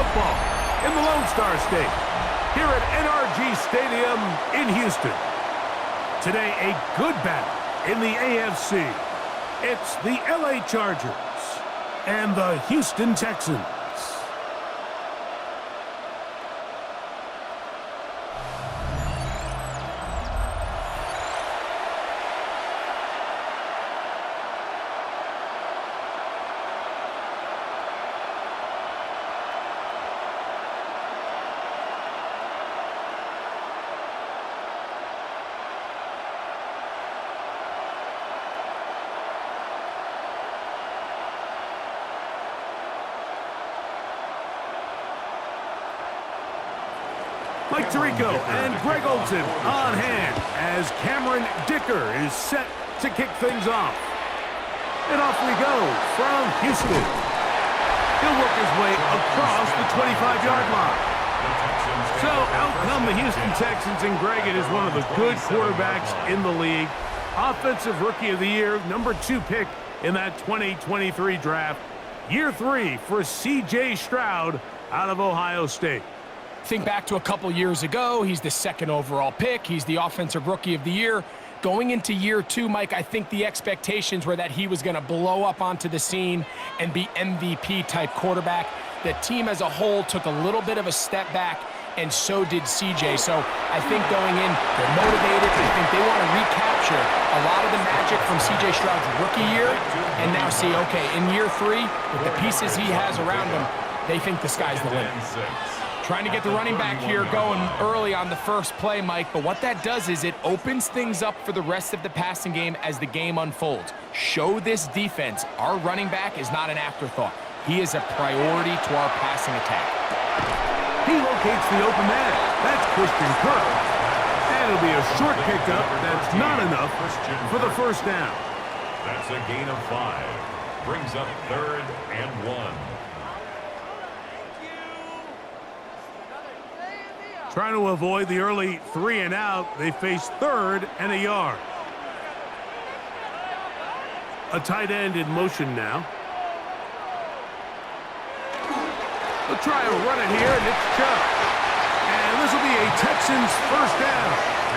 football in the Lone Star State here at NRG Stadium in Houston. Today, a good battle in the AFC. It's the LA Chargers and the Houston Texans. Mike Tirico and Greg Olsen on hand as Cameron Dicker is set to kick things off. And off we go from Houston. He'll work his way across the 25-yard line. So out come the Houston Texans, and Greg, it is one of the good quarterbacks in the league. Offensive Rookie of the Year, #2 pick in that 2023 draft. Year 3 for C.J. Stroud out of Ohio State. Think back to a couple years ago, he's the 2nd overall pick. He's the Offensive Rookie of the Year. Going into year 2, Mike, I think the expectations were that he was going to blow up onto the scene and be MVP-type quarterback. The team as a whole took a little bit of a step back, and so did CJ. So I think going in, they're motivated. I think they want to recapture a lot of the magic from CJ Stroud's rookie year and now see, okay, in year 3, with the pieces he has around him, they think the sky's the limit. Trying to get the running back here going early on the first play, Mike, but what that does is it opens things up for the rest of the passing game as the game unfolds. Show this defense our running back is not an afterthought. He is a priority to our passing attack. He locates the open man. That's Christian Kirk. And it'll be a short pickup. That's not enough for the first down. That's a gain of 5. Brings up 3rd and 1. Trying to avoid the early 3 and out, they face 3rd and a yard. A tight end in motion now. They'll try to run it here, and it's Chubb. And this will be a Texans first down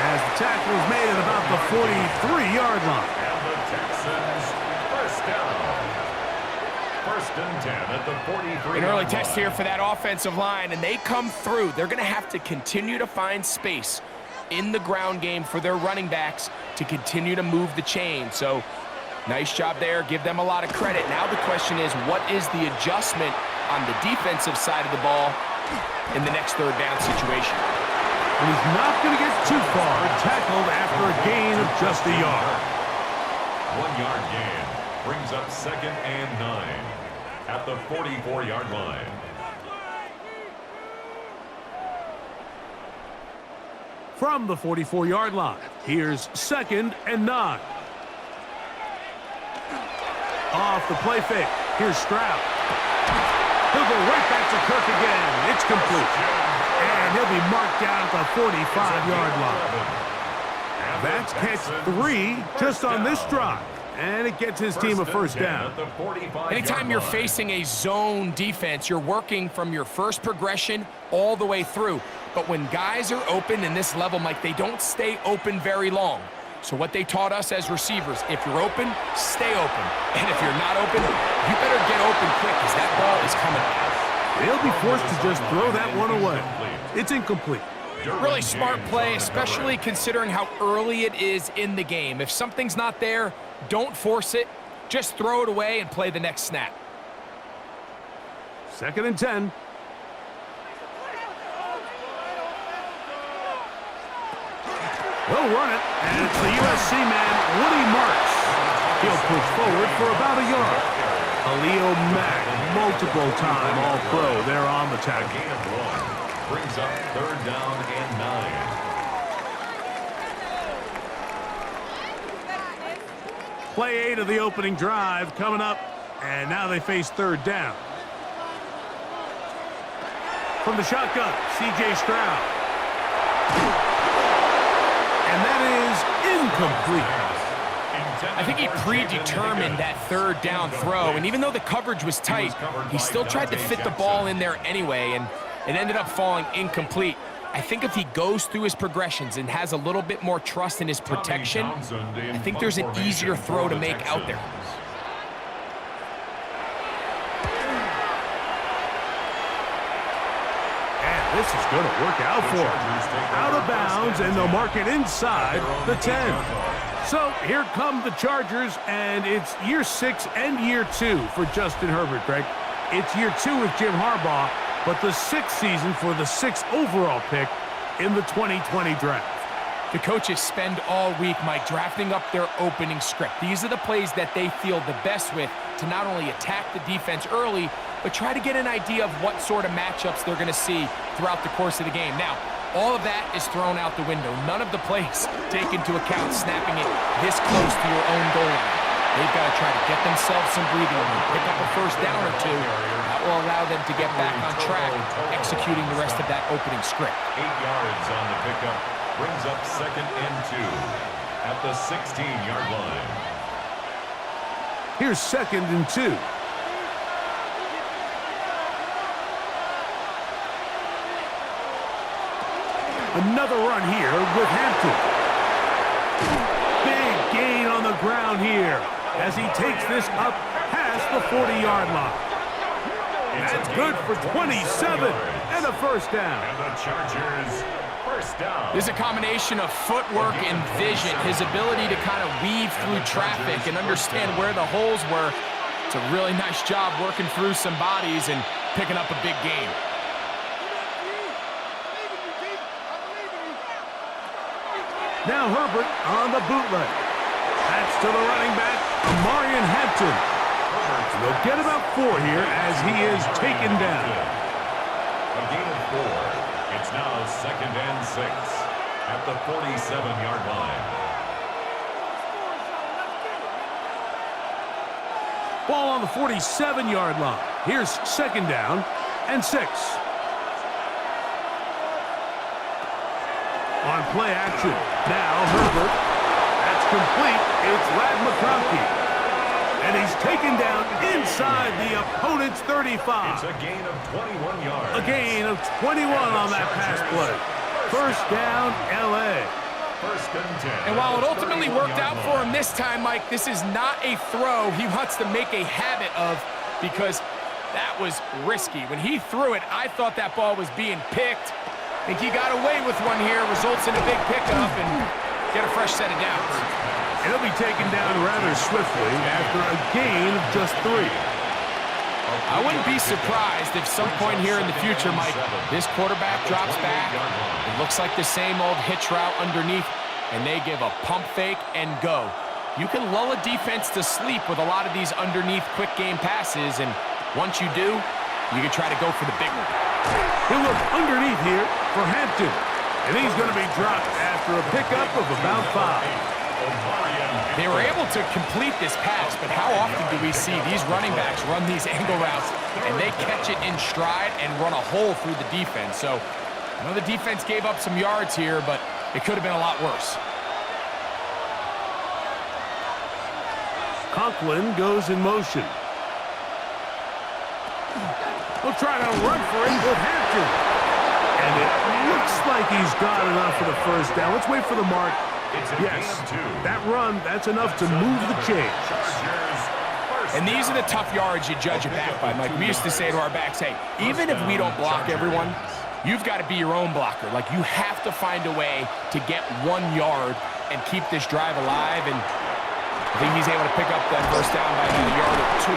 as the tackle is made at about the 43-yard line. And the Texans first down. 1st and 10 at the 43. An early test here for that offensive line, and they come through. They're going to have to continue to find space in the ground game for their running backs to continue to move the chain. So nice job there. Give them a lot of credit. Now the question is, what is the adjustment on the defensive side of the ball in the next 3rd down situation? And he's not going to get too far. Tackled after a gain of just a yard. 1-yard gain brings up 2nd and 9 at the 44-yard line. From the 44-yard line, here's 2nd and 9. Off the play fake, here's Stroud. He'll go right back to Kirk again. It's complete. And he'll be marked down at the 45-yard line. That's catch 3 just on this drive. And it gets his team a first down. Anytime you're facing a zone defense, you're working from your first progression all the way through. But when guys are open in this level, Mike, they don't stay open very long. So what they taught us as receivers, if you're open, stay open. And if you're not open, you better get open quick because that ball is coming out. They'll be forced to just throw that one away. It's incomplete. Really smart play, especially considering how early it is in the game. If something's not there, don't force it. Just throw it away and play the next snap. 2nd and 10. They'll run it, and it's the USC man, Woody Marks. He'll push forward for about a yard. Khalil Mack, multiple-time All-Pro there on the tackle. Gain of 1 brings up 3rd down and 9. Play 8 of the opening drive coming up, and now they face 3rd down. From the shotgun, C.J. Stroud. And that is incomplete. I think he predetermined that third down throw, and even though the coverage was tight, he still tried to fit the ball in there anyway, and it ended up falling incomplete. I think if he goes through his progressions and has a little bit more trust in his protection, I think there's an easier throw to make out there. And this is going to work out for him. Out of bounds, and they'll mark it inside the 10. So here come the Chargers, and it's year 6 and year 2 for Justin Herbert, Greg. It's year 2 with Jim Harbaugh, but the 6th season for the 6th overall pick in the 2020 draft. The coaches spend all week, Mike, drafting up their opening script. These are the plays that they feel the best with to not only attack the defense early, but try to get an idea of what sort of matchups they're going to see throughout the course of the game. Now, all of that is thrown out the window. None of the plays take into account snapping it this close to your own goal line. They've got to try to get themselves some breathing room, pick up a first down or two. That will allow them to get back on track, executing the rest of that opening script. 8 yards on the pickup, brings up 2nd and 2 at the 16-yard line. Here's 2nd and 2. Another run here with Hampton. Big gain on the ground here as he takes this up past the 40-yard line. That's good for 27 and a first down. And the Chargers, first down. There's a combination of footwork and vision, his ability to kind of weave through traffic and understand where the holes were. It's a really nice job working through some bodies and picking up a big gain. Now Herbert on the bootleg. That's to the running back, Amarian Hampton. They'll get about 4 here as he is taken down. A gain of 4. It's now 2nd and 6 at the 47-yard line. Ball on the 47-yard line. Here's 2nd down and 6. On play action. Now Herbert. That's complete. It's Ladd McConkey. And he's taken down inside the opponent's 35. It's a gain of 21 yards. A gain of 21 on that pass play. First down, L.A. 1st and 10. And while it ultimately worked out for him this time, Mike, this is not a throw he wants to make a habit of because that was risky. When he threw it, I thought that ball was being picked. I think he got away with one here, results in a big pickup and get a fresh set of downs. It'll be taken down rather swiftly after a gain of just 3. I wouldn't be surprised if some point here in the future, Mike, this quarterback drops back. It looks like the same old hitch route underneath, and they give a pump fake and go. You can lull a defense to sleep with a lot of these underneath quick game passes, and once you do, you can try to go for the big one. He'll look underneath here for Hampton, and he's going to be dropped after a pickup of about 5. They were able to complete this pass, but how often do we see these running backs run these angle routes and they catch it in stride and run a hole through the defense? So I know the defense gave up some yards here, but it could have been a lot worse. Conklin goes in motion. We'll try to run for it with Hampton. And it looks like he's got enough for the first down. Let's wait for the mark. Yes, that run, that's enough to move the chains. And these are the tough yards you judge a back by. Like we used to say to our backs, hey, even if we don't block everyone, you've got to be your own blocker. Like you have to find a way to get 1 yard and keep this drive alive. And I think he's able to pick up that first down by about a yard or 2.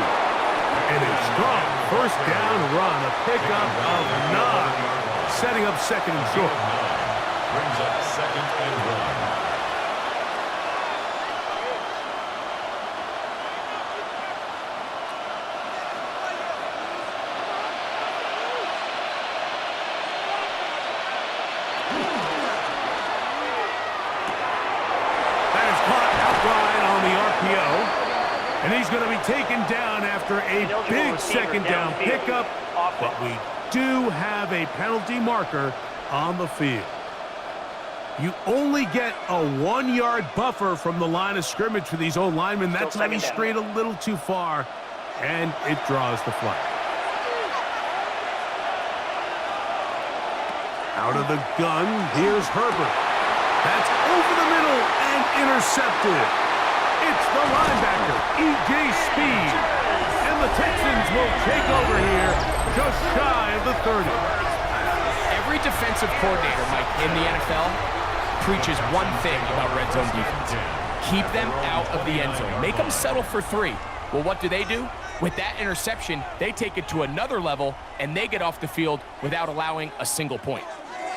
And a strong first down run, a pickup of 9, setting up 2nd and short. Brings up 2nd and 1. And he's going to be taken down after a big 2nd down pickup, but we do have a penalty marker on the field. You only get a 1-yard buffer from the line of scrimmage for these old linemen. That's maybe straight a little too far, and it draws the flag. Out of the gun, here's Herbert. That's over the middle and intercepted. It's the linebacker, E.J. Speed. And the Texans will take over here just shy of the 30. Every defensive coordinator, Mike, in the NFL preaches one thing about red zone defense. Keep them out of the end zone. Make them settle for 3. Well, what do? With that interception, they take it to another level, and they get off the field without allowing a single point.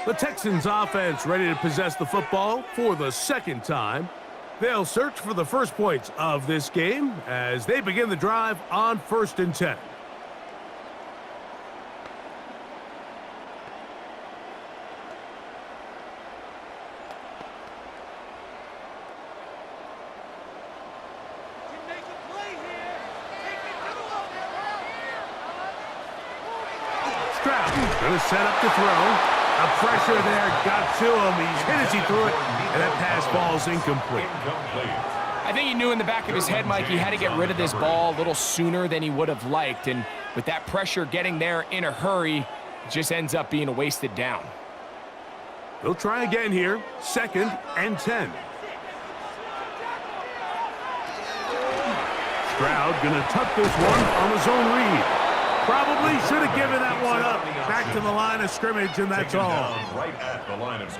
The Texans offense ready to possess the football for the second time. They'll search for the first points of this game as they begin the drive on 1st and 10. Going to set up the throw. The pressure there got to him. He's hit as he threw it, and that pass ball's incomplete. I think he knew in the back of his head, Mike, he had to get rid of this ball a little sooner than he would have liked. And with that pressure getting there in a hurry, it just ends up being a wasted down. They'll try again here. 2nd and 10. Stroud going to tuck this one on his own read. Probably should have given that one up. Back to the line of scrimmage, and that's all.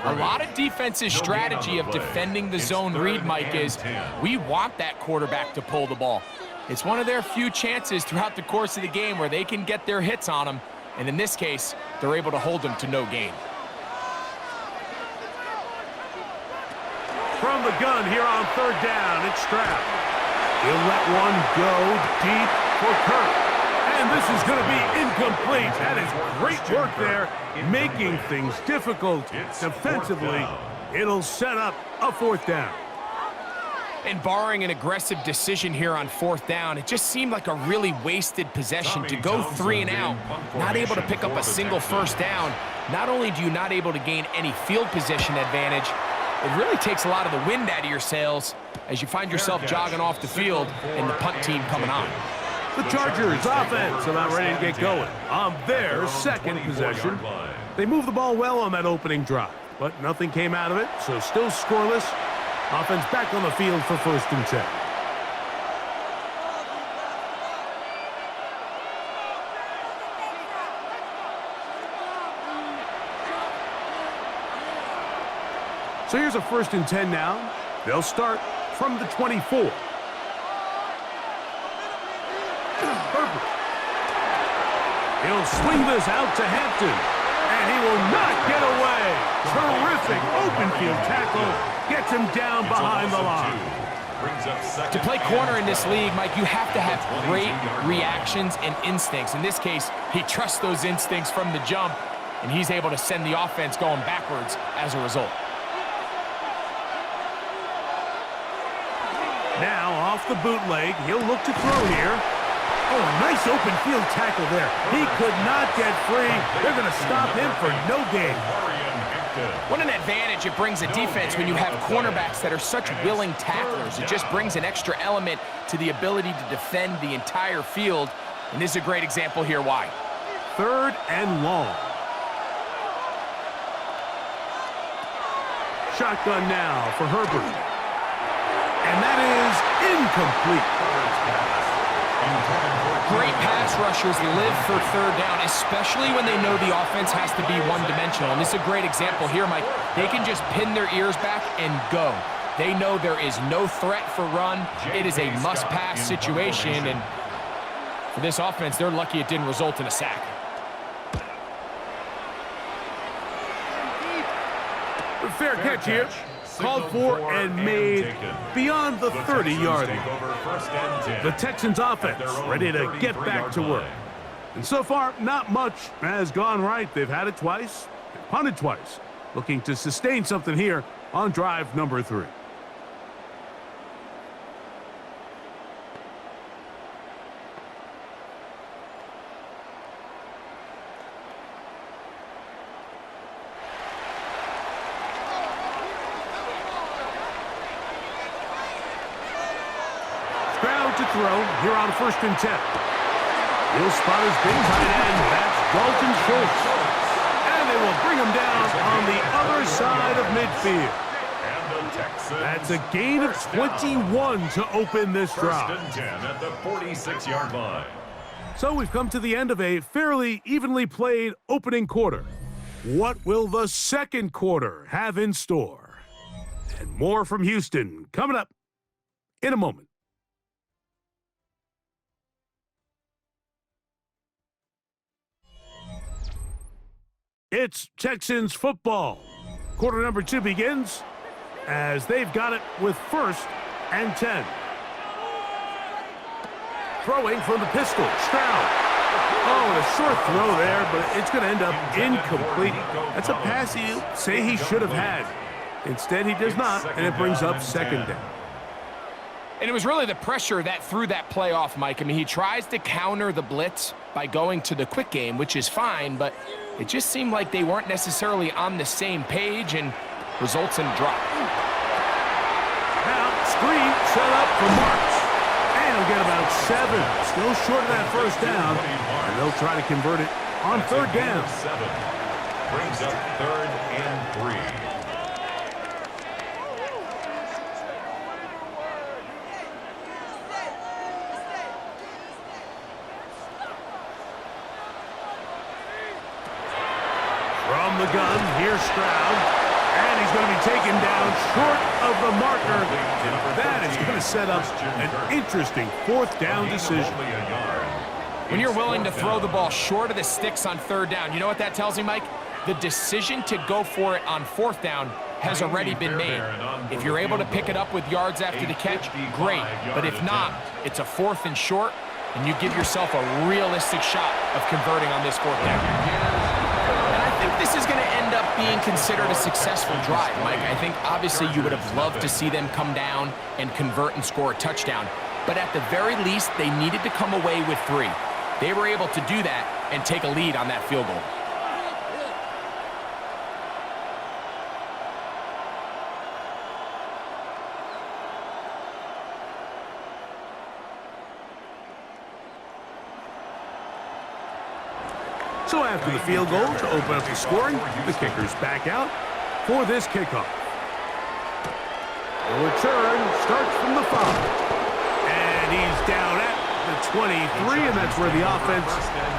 A lot of defense's strategy of defending the zone read, Mike, is we want that quarterback to pull the ball. It's one of their few chances throughout the course of the game where they can get their hits on him, and in this case, they're able to hold him to no gain. From the gun here on 3rd down, it's Stroud. He'll let one go deep for Kirk. And this is going to be incomplete. That is great work there, making things difficult defensively. It'll set up a 4th down. And barring an aggressive decision here on 4th down, it just seemed like a really wasted possession to go 3 and out, not able to pick up a single 1st down. Not only do you not able to gain any field position advantage, it really takes a lot of the wind out of your sails as you find yourself jogging off the field and the punt team coming on. The Chargers offense about ready to get going on their 2nd possession. They moved the ball well on that opening drive, but nothing came out of it, so still scoreless. Offense back on the field for 1st and 10. So here's a 1st and 10 now. They'll start from the 24. He'll swing this out to Hampton, and he will not get away. Terrific open field tackle. Gets him down behind the line. To play corner in this league, Mike, you have to have great reactions and instincts. In this case, he trusts those instincts from the jump, and he's able to send the offense going backwards as a result. Now off the bootleg, he'll look to throw here. Oh, nice open field tackle there. He could not get free. They're going to stop him for no gain. What an advantage it brings a defense when you have cornerbacks that are such willing tacklers. It just brings an extra element to the ability to defend the entire field. And this is a great example here why. 3rd and long. Shotgun now for Herbert. And that is incomplete. Great pass rushers live for 3rd down, especially when they know the offense has to be one-dimensional. And this is a great example here, Mike. They can just pin their ears back and go. They know there is no threat for run. It is a must-pass situation. And for this offense, they're lucky it didn't result in a sack. Fair catch here. Called for and made beyond the 30-yard line. The Texans offense ready to get back to work. And so far, not much has gone right. They've had it twice, punted twice. Looking to sustain something here on drive number 3. to throw here on 1st and 10. He'll spot his big tight end. That's Dalton Schultz. And they will bring him down on the other side of midfield. That's a gain of 21 to open this drive. 1st and 10 at the 46-yard line. So we've come to the end of a fairly evenly played opening quarter. What will the second quarter have in store? And more from Houston coming up in a moment. It's Texans football. Quarter number 2 begins as they've got it with 1st and 10. Throwing from the pistol, Stroud. Oh, a short throw there, but it's going to end up incomplete. That's a pass you say he should have had. Instead, he does not, and it brings up 2nd down. And it was really the pressure that threw that play off, Mike. I mean, he tries to counter the blitz by going to the quick game, which is fine, but it just seemed like they weren't necessarily on the same page and results in a drop. Now, screen set up for Marks. And he'll get about 7. Still short of that 1st down, and they'll try to convert it on 3rd down. 7 brings up 3rd and 3. From the gun, here's Stroud, and he's going to be taken down short of the marker. That is going to set up an interesting 4th down decision. When you're willing to throw the ball short of the sticks on 3rd down, you know what that tells me, Mike? The decision to go for it on 4th down has already been made. If you're able to pick it up with yards after the catch, great. But if not, it's a 4th and short, and you give yourself a realistic shot of converting on this 4th down. I think this is going to end up being considered a successful drive, Mike. I think obviously you would have loved to see them come down and convert and score a touchdown. But at the very least, they needed to come away with 3. They were able to do that and take a lead on that field goal. So after the field goal to open up the scoring, the kicker's back out for this kickoff. The return starts from the 5. And he's down at the 23, and that's where the offense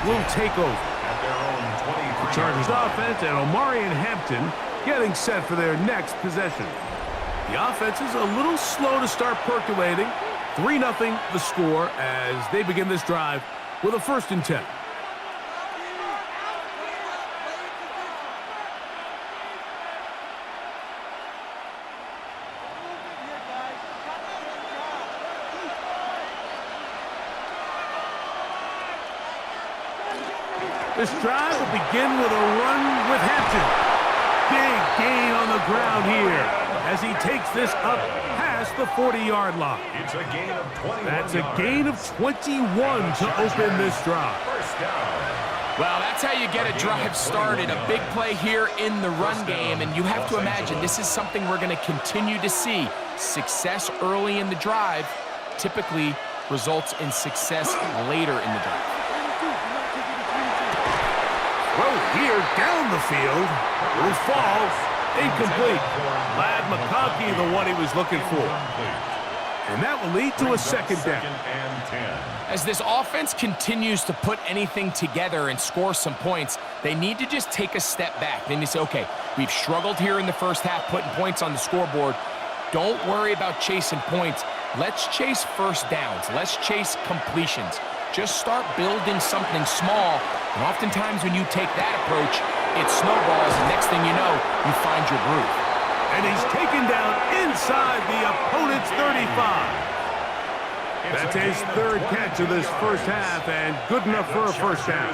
will take over. The Chargers offense and Omarion Hampton getting set for their next possession. The offense is a little slow to start percolating. 3-0 the score as they begin this drive with a 1st and 10. This drive will begin with a run with Hampton. Big gain on the ground here as he takes this up past the 40-yard line. It's a gain of 21 That's a gain of 21 to open this drive. Well, that's how you get a drive started. A big play here in the run game, and you have to imagine this is something we're going to continue to see. Success early in the drive typically results in success later in the drive. Well, here down the field, it falls, incomplete. Ladd McConkey, the one he was looking for. And that will lead to a 2nd down. As this offense continues to put anything together and score some points, they need to just take a step back. Then you say, okay, we've struggled here in the first half putting points on the scoreboard. Don't worry about chasing points. Let's chase 1st downs. Let's chase completions. Just start building something small, and oftentimes when you take that approach, it snowballs, and next thing you know, you find your groove. And he's taken down inside the opponent's 35. That's his 3rd catch of this first half, and good enough for a 1st down.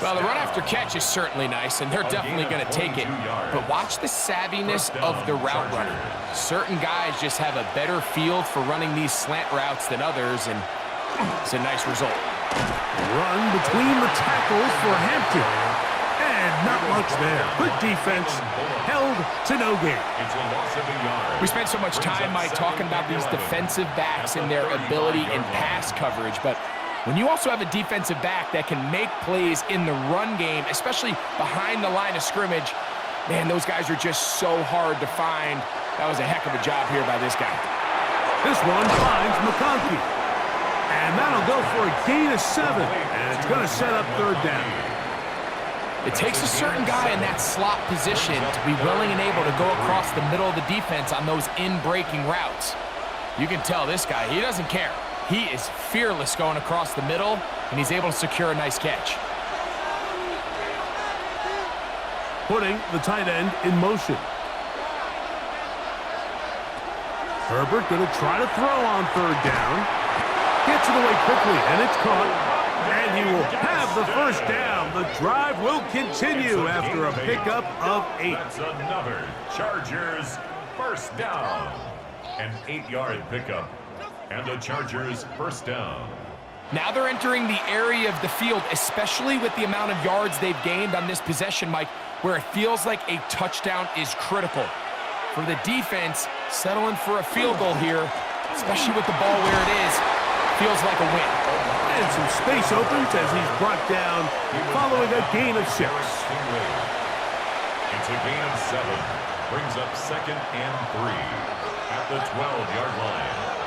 Well, the run after catch is certainly nice, and they're definitely going to take it. But watch the savviness of the route runner. Certain guys just have a better field for running these slant routes than others, and it's a nice result. Run between the tackles for Hampton. And not much there. Good defense. Held to no gain. It's a loss of a yard. We spent so much time, Mike, talking about these defensive backs and their ability in pass coverage, but when you also have a defensive back that can make plays in the run game, especially behind the line of scrimmage, man, those guys are just so hard to find. That was a heck of a job here by this guy. This one finds McConkey. And that'll go for a gain of 7. And it's going to set up third down. It takes a certain guy in that slot position to be willing and able to go across the middle of the defense on those in-breaking routes. You can tell this guy, he doesn't care. He is fearless going across the middle, and he's able to secure a nice catch. Putting the tight end in motion. Herbert going to try to throw on third down. Gets it away quickly, and it's caught. And he will have the first down. The drive will continue after a pickup of 8. That's another Chargers first down. An 8-yard pickup. And the Chargers first down. Now they're entering the area of the field, especially with the amount of yards they've gained on this possession, Mike, where it feels like a touchdown is critical. For the defense, settling for a field goal here, especially with the ball where it is, feels like a win. And some space opens as he's brought down following a gain of 6. It's a gain of 7. Brings up 2nd and 3 at the 12-yard line.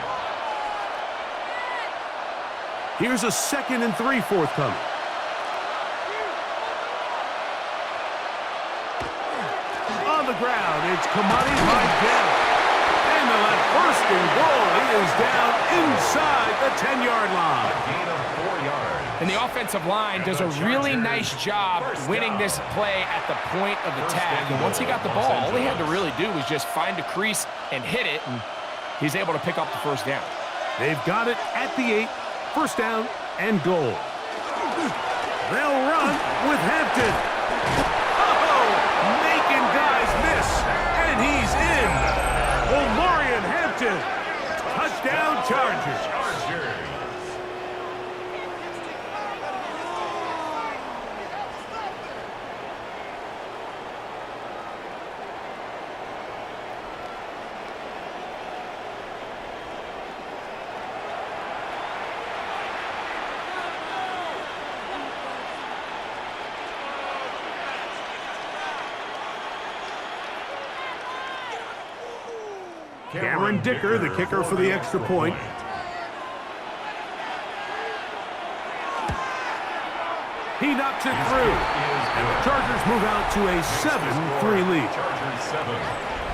Here's a 2nd and 3 forthcoming. On the ground, it's Kamani Vidal. And they'll have first and goal. He is down inside the 10-yard line. A gain of 4 yards. And the offensive line does a really nice job winning this play at the point of attack. And once he got the ball, all he had to really do was just find a crease and hit it, and he's able to pick up the first down. They've got it at the 8. First down and goal. They'll run with Hampton. Oh, making guys miss. And he's in. Omarion Hampton. Touchdown Chargers. Cameron Dicker, the kicker for the extra point. He knocks it through. And the Chargers move out to a 7-3 lead. Chargers 7,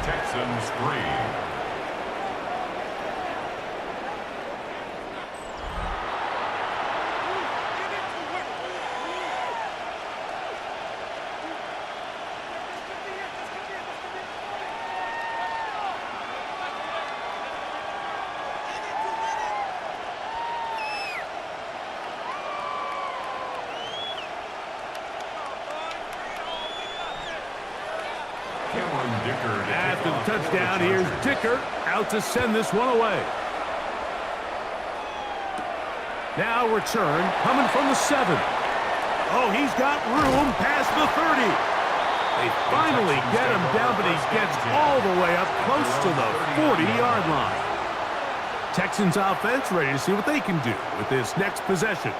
Texans 3. After the touchdown, here's Dicker out to send this one away. Now return coming from the 7. Oh, he's got room past the 30. They finally get him down, but he gets all the way up close to the 40-yard line. Texans offense ready to see what they can do with this next possession.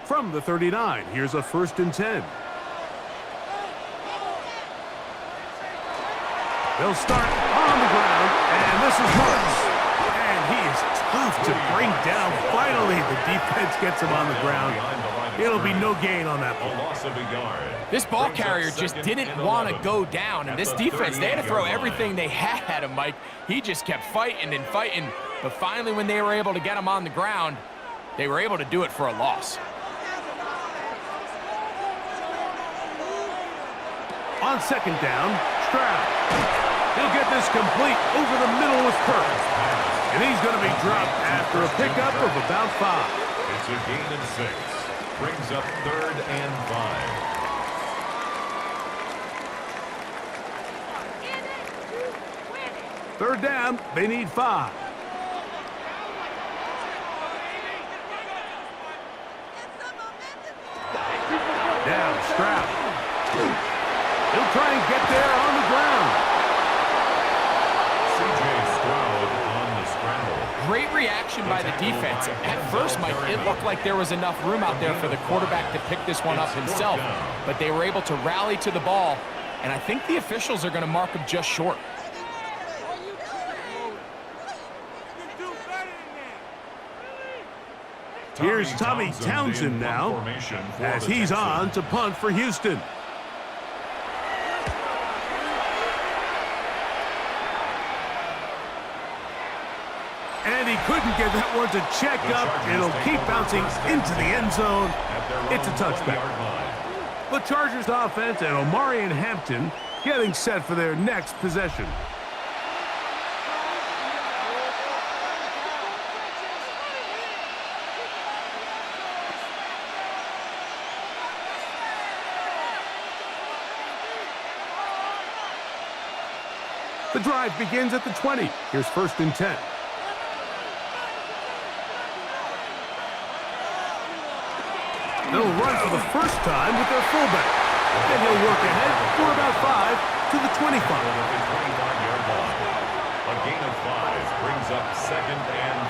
From the 39, here's a 1st and 10. They'll start on the ground, and this is Marks. And he is tough to bring down. Finally, the defense gets him on the ground. It'll be no gain on that ball. Loss of a yard. This ball carrier just didn't want to go down, and this defense, they had to throw everything they had at him, Mike. He just kept fighting and fighting, but finally when they were able to get him on the ground, they were able to do it for a loss. On 2nd down, Stroud. He'll get this complete over the middle with Kirk. And he's going to be dropped after a pickup of about 5. It's a gain of 6. Brings up 3rd and 5. Third down, they need 5. Down, Stroud. He'll try and get there on the ground. C.J. Stroud on the scramble. Great reaction by the defense. At first, Mike, it looked like there was enough room out there for the quarterback to pick this one up himself, but they were able to rally to the ball, and I think the officials are going to mark him just short. Here's Tommy Townsend now, as he's on to punt for Houston. And he couldn't get that one to check up. It'll keep bouncing into the end zone. It's a touchback. The Chargers offense and Omarion Hampton getting set for their next possession. The drive begins at the 20. Here's 1st and 10. They'll run for the first time with their fullback. Then he'll work ahead for about 5 to the 25. A gain of 5 brings up 2nd and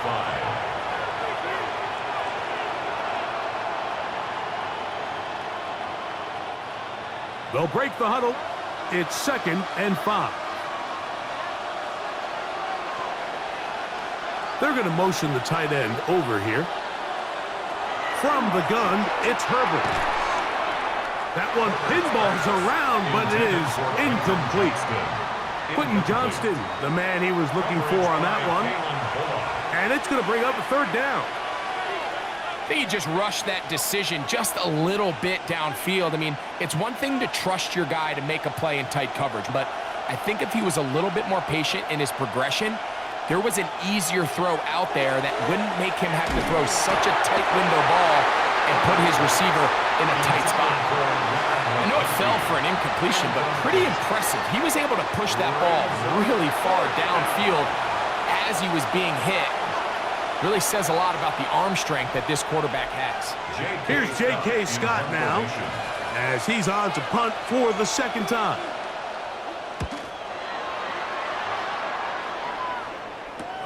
5. They'll break the huddle. It's 2nd and 5. They're going to motion the tight end over here. From the gun, it's Herbert. That one pinballs around, but it is incomplete. Quentin Johnston, the man he was looking for on that one. And it's going to bring up a 3rd down. I think he just rushed that decision just a little bit downfield. I mean, it's one thing to trust your guy to make a play in tight coverage, but I think if he was a little bit more patient in his progression, there was an easier throw out there that wouldn't make him have to throw such a tight window ball and put his receiver in a tight spot. I know it fell for an incompletion, but pretty impressive. He was able to push that ball really far downfield as he was being hit. Really says a lot about the arm strength that this quarterback has. Here's J.K. Scott now, as he's on to punt for the 2nd time.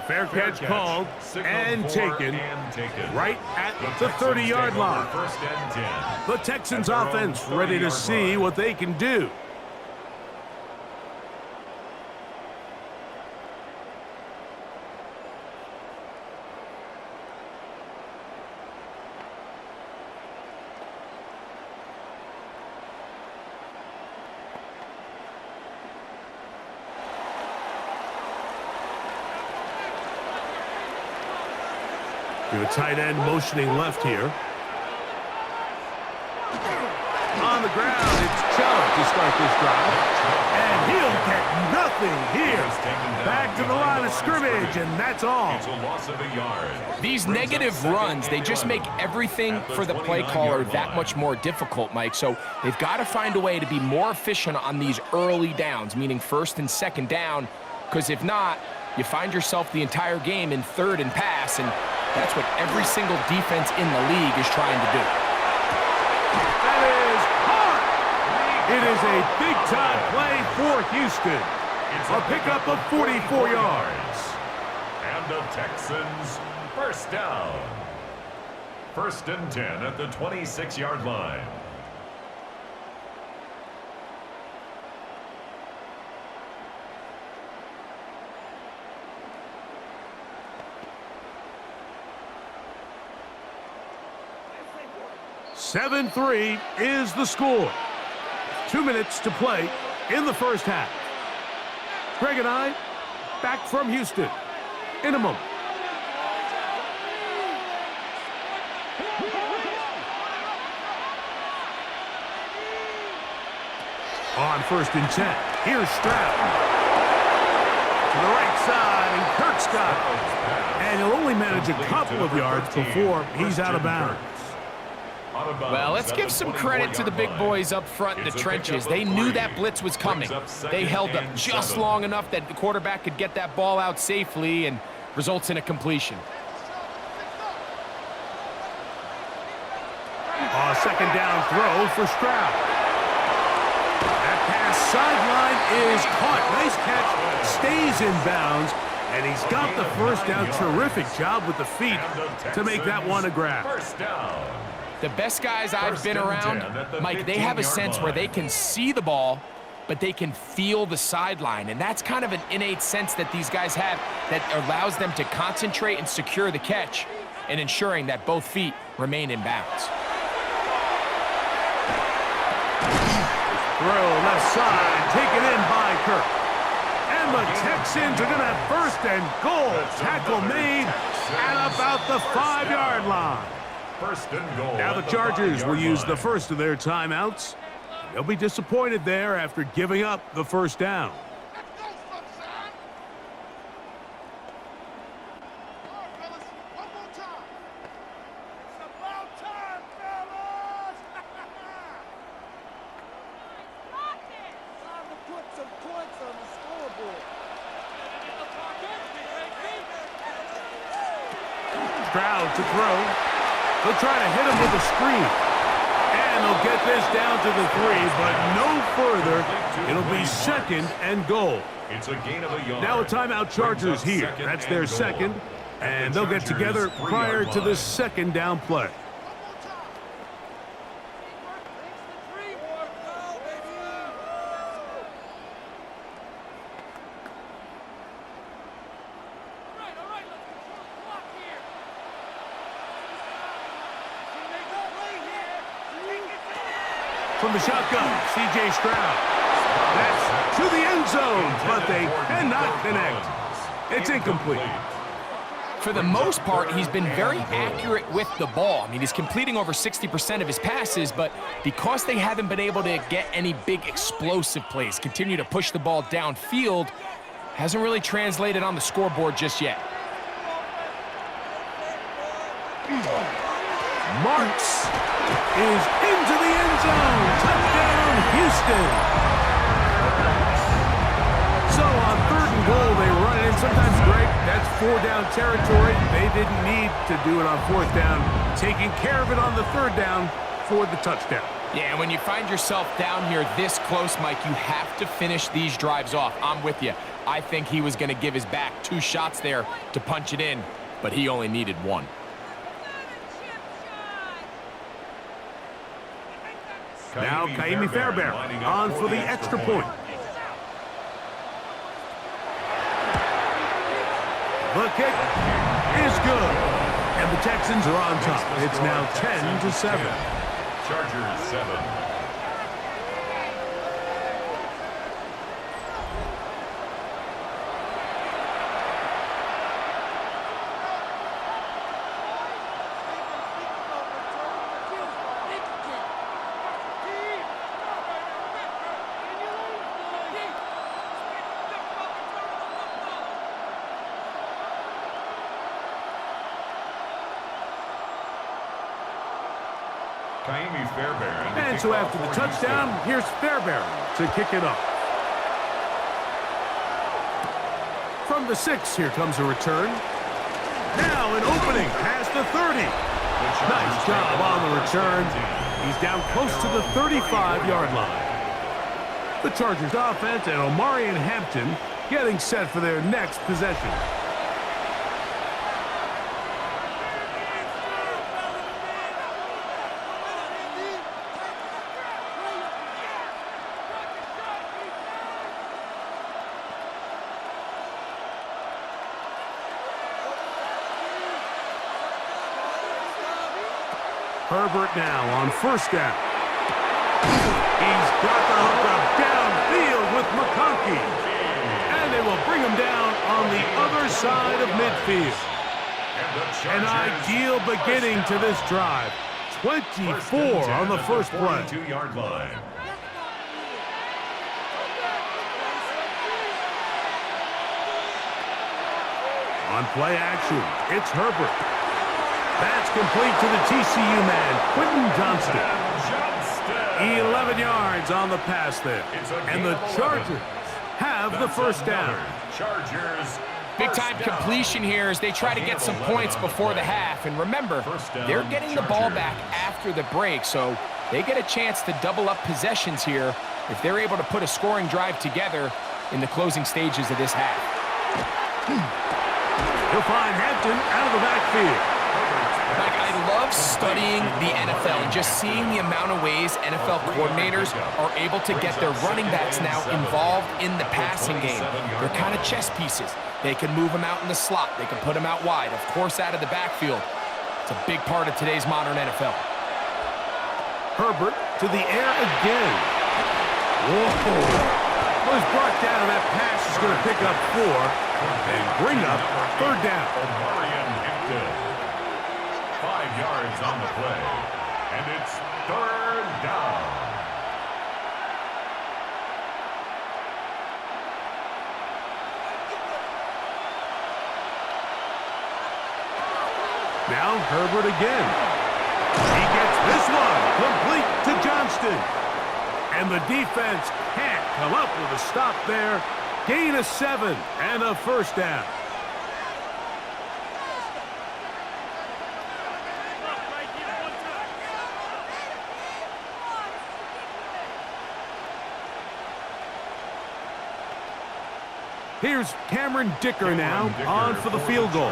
Fair catch called and taken right at the 30-yard line. The Texans offense ready to see what they can do. The tight end motioning left here. On the ground, it's Chubb to start this drive. And he'll get nothing here. Back to the line of scrimmage, and that's all. It's a loss of a yard. These negative runs, they just make everything for the play caller that much more difficult, Mike. So they've got to find a way to be more efficient on these early downs, meaning 1st and 2nd down, because if not, you find yourself the entire game in 3rd and pass, and that's what every single defense in the league is trying to do. That is hard. It is a big-time play for Houston. A pickup of 44 yards. And the Texans, 1st down. 1st and 10 at the 26-yard line. Seven 3 is the score. 2 minutes to play in the 1st half. Greg and I back from Houston in a moment. On 1st and 10, here's Stroud. To the right side, and Kirk's got it. And he'll only manage a couple of yards before he's out of bounds. out of bounds. Well, let's give some credit to the big boys up front in the trenches. They knew that blitz was coming. They held up just long enough that the quarterback could get that ball out safely and results in a completion. Second down throw for Stroud. That pass sideline is caught. Nice catch. Stays in bounds. And he's got the first down. Terrific job with the feet to make that one a grab. First down. The best guys I've been around, Mike, they have a sense where they can see the ball, but they can feel the sideline. And that's kind of an innate sense that these guys have that allows them to concentrate and secure the catch and ensuring that both feet remain in bounds. Throw left side, taken in by Kirk. And the Texans are going to have first and goal. Tackle made at about the 5-yard line. First and goal. Now the Chargers will use the first of their timeouts. They'll be disappointed there after giving up the first down. Stroud to throw. They'll try to hit him with a screen. And they'll get this down to the 3, but no further. It'll be second and goal. It's a gain of a yard. Now a timeout Chargers here. That's their second. And they'll get together prior to this second down play. From the shotgun, C.J. Stroud. That's to the end zone, but they cannot connect. It's incomplete. For the most part, he's been very accurate with the ball. I mean, he's completing over 60% of his passes, but because they haven't been able to get any big explosive plays, continue to push the ball downfield, hasn't really translated on the scoreboard just yet. Marks is into the end zone. Touchdown, Houston. So on third and goal, they run it in. Sometimes, Greg, that's 4-down territory. They didn't need to do it on 4th down. Taking care of it on the 3rd down for the touchdown. Yeah, when you find yourself down here this close, Mike, you have to finish these drives off. I'm with you. I think he was going to give his back 2 shots there to punch it in, but he only needed 1. Now Kaimi Fairbairn on for the extra point. The kick is good. And the Texans are on top. It's now 10-7. Chargers 7. And so after the touchdown, here's Fairbairn to kick it off. From the 6, here comes a return. Now an opening past the 30. Nice job on the return. He's down close to the 35-yard line. The Chargers offense and Omari and Hampton getting set for their next possession. Herbert now on 1st down. He's got the hookup downfield with McConkey. And they will bring him down on the other side of midfield. An ideal beginning to this drive. 24 on the first play. 2-yard line. On play action, it's Herbert. That's complete to the TCU man, Quentin Johnston. 11 yards on the pass there. And the Chargers have the first down. Big-time completion here as they try to get some points before the half. And remember, they're getting the ball back after the break, so they get a chance to double up possessions here if they're able to put a scoring drive together in the closing stages of this half. He'll find Hampton out of the backfield. Mike, I love studying the NFL and just seeing the amount of ways NFL coordinators are able to get their running backs now involved in the passing game. They're kind of chess pieces. They can move them out in the slot. They can put them out wide, of course, out of the backfield. It's a big part of today's modern NFL. Herbert to the air again. Whoa. Was brought down, and that pass is going to pick up 4 and bring up third down. 5 yards on the play, and it's third down. Now Herbert again. He gets this one complete to Johnston. And the defense can't come up with a stop there. Gain of 7 and a first down. Here's Cameron Dicker now on for the field goal.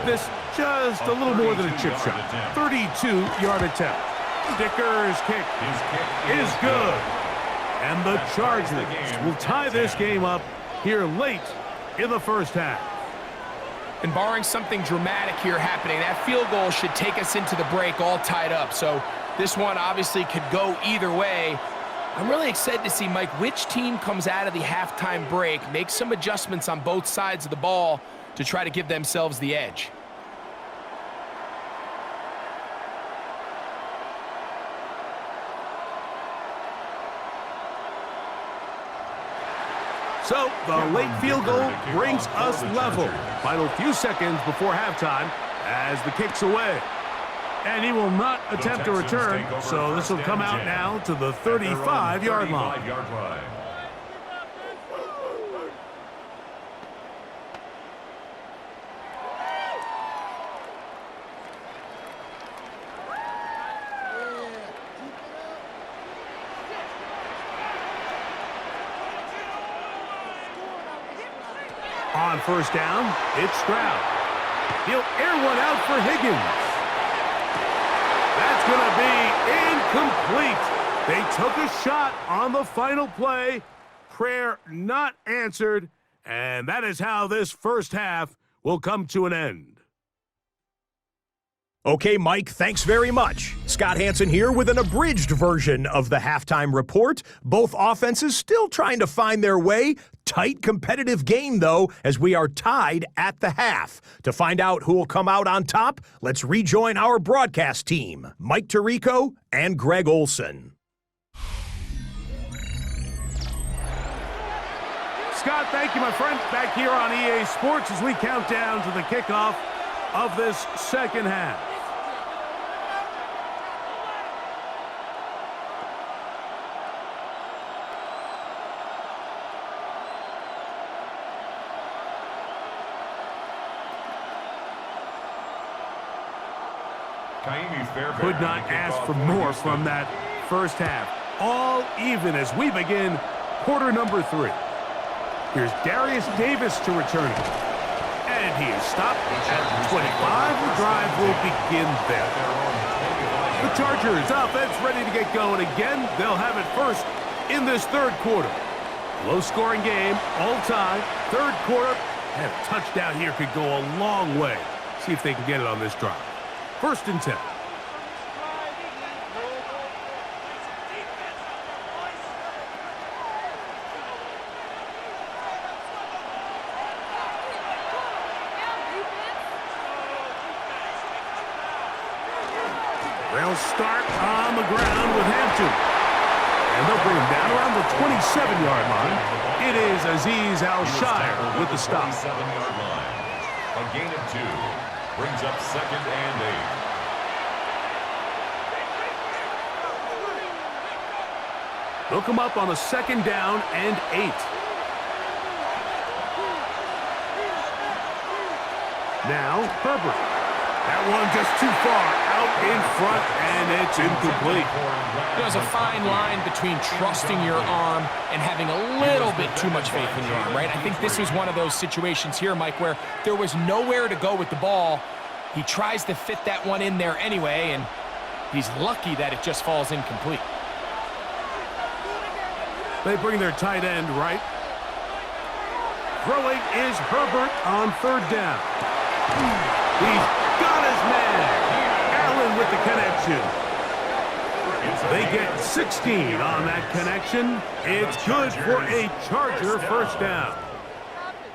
This just a little more than a chip shot. 32-yard attempt. Dicker's kick is good. And the Chargers will tie this game up here late in the first half. And barring something dramatic here happening, that field goal should take us into the break all tied up. So this one obviously could go either way. I'm really excited to see, Mike, which team comes out of the halftime break, make some adjustments on both sides of the ball to try to give themselves the edge. So the late field goal brings us level. Final few seconds before halftime as the kick's away. And he will not attempt a return, so this will come out now to the 35-yard line. On first down, it's Stroud. He'll air one out for Higgins. That's going to be incomplete. They took a shot on the final play. Prayer not answered. And that is how this first half will come to an end. Okay, Mike, thanks very much. Scott Hansen here with an abridged version of the halftime report. Both offenses still trying to find their way. Tight competitive game, though, as we are tied at the half. To find out who will come out on top, let's rejoin our broadcast team, Mike Tirico and Greg Olson. Scott, thank you, my friend. Back here on EA Sports as we count down to the kickoff of this second half. Could not ask for more from that first half. All even as we begin quarter number 3. Here's Darius Davis to return it. And he is stopped at 25. The drive will begin there. The Chargers offense ready to get going again. They'll have it first in this third quarter. Low-scoring game, all time. Third quarter, and a touchdown here could go a long way. See if they can get it on this drive. First and 10. They'll start on the ground with Hampton. And they'll bring him down around the 27-yard line. It is Azeez Al-Shire with the stop. 27-yard line. A gain of 2. Brings up 2nd and 8. They'll come up on a 2nd down and 8. Now, Herbert. That one just too far out in front, and it's incomplete. There's a fine line between trusting your arm and having a little bit too much faith in your arm, right? I think this was one of those situations here, Mike, where there was nowhere to go with the ball. He tries to fit that one in there anyway, and he's lucky that it just falls incomplete. They bring their tight end right. Throwing is Herbert on 3rd down. He's got his man. Allen with the connection. They get 16 on that connection. It's good for a Charger 1st down.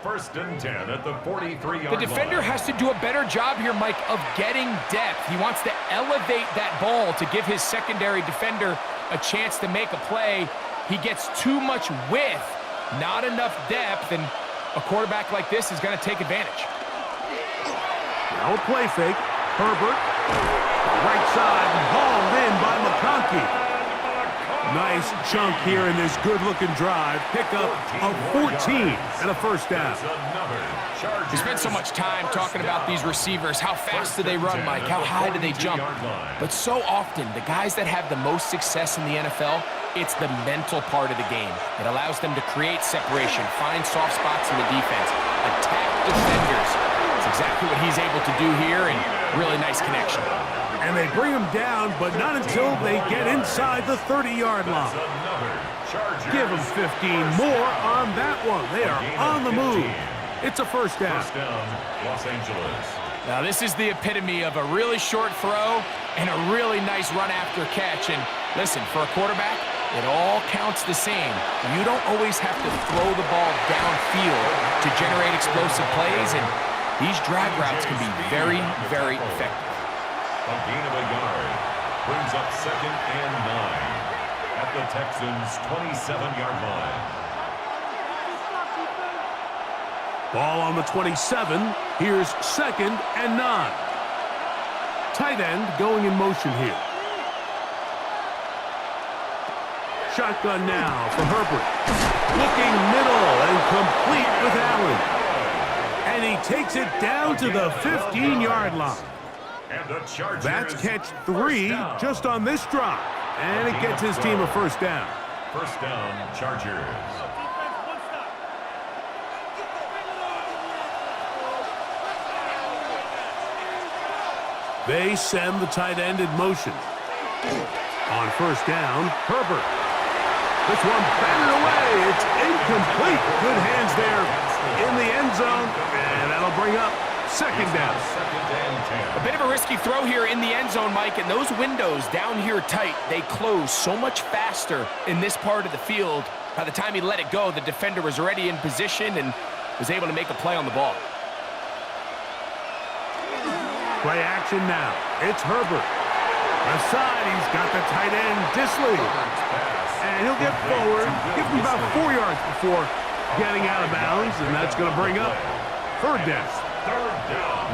1st and 10 at the 43-yard line. The defender has to do a better job here, Mike, of getting depth. He wants to elevate that ball to give his secondary defender a chance to make a play. He gets too much width, not enough depth, and a quarterback like this is going to take advantage. Now a play fake. Herbert, right side, hauled in by McConkey. Nice chunk here in this good-looking drive. Pickup of 14 and a 1st down. We spent so much time talking about these receivers. How fast do they run, Mike? How high do they jump? But so often, the guys that have the most success in the NFL, it's the mental part of the game. It allows them to create separation, find soft spots in the defense, attack defenders. That's exactly what he's able to do here, and really nice connection. And they bring him down, but not until they get inside the 30-yard line. Give them 15 more on that one. They are on the move. It's a 1st down. 1st down, Los Angeles. Now, this is the epitome of a really short throw and a really nice run after catch. And listen, for a quarterback, it all counts the same. You don't always have to throw the ball downfield to generate explosive plays, and these drag routes can be very, very effective. A gain of a yard. Brings up 2nd and 9 at the Texans' 27-yard line. Ball on the 27. Here's 2nd and 9. Tight end going in motion here. Shotgun now for Herbert. Looking middle and complete with Allen. And he takes it down to the 15-yard line. And the Chargers, That's catch 3 just on this drive. And it gets his team a 1st down. 1st down, Chargers. They send the tight end in motion. On 1st down, Herbert. This one batted away. It's incomplete. Good hands there in the end zone. And that'll bring up 2nd down. 2nd and 10. A bit of a risky throw here in the end zone, Mike, and those windows down here tight, they close so much faster in this part of the field. By the time he let it go, the defender was already in position and was able to make a play on the ball. Play action now. It's Herbert. Left side, he's got the tight end, Disley. And he'll get forward, give him about 4 yards before getting out of bounds, and that's going to bring up 3rd down.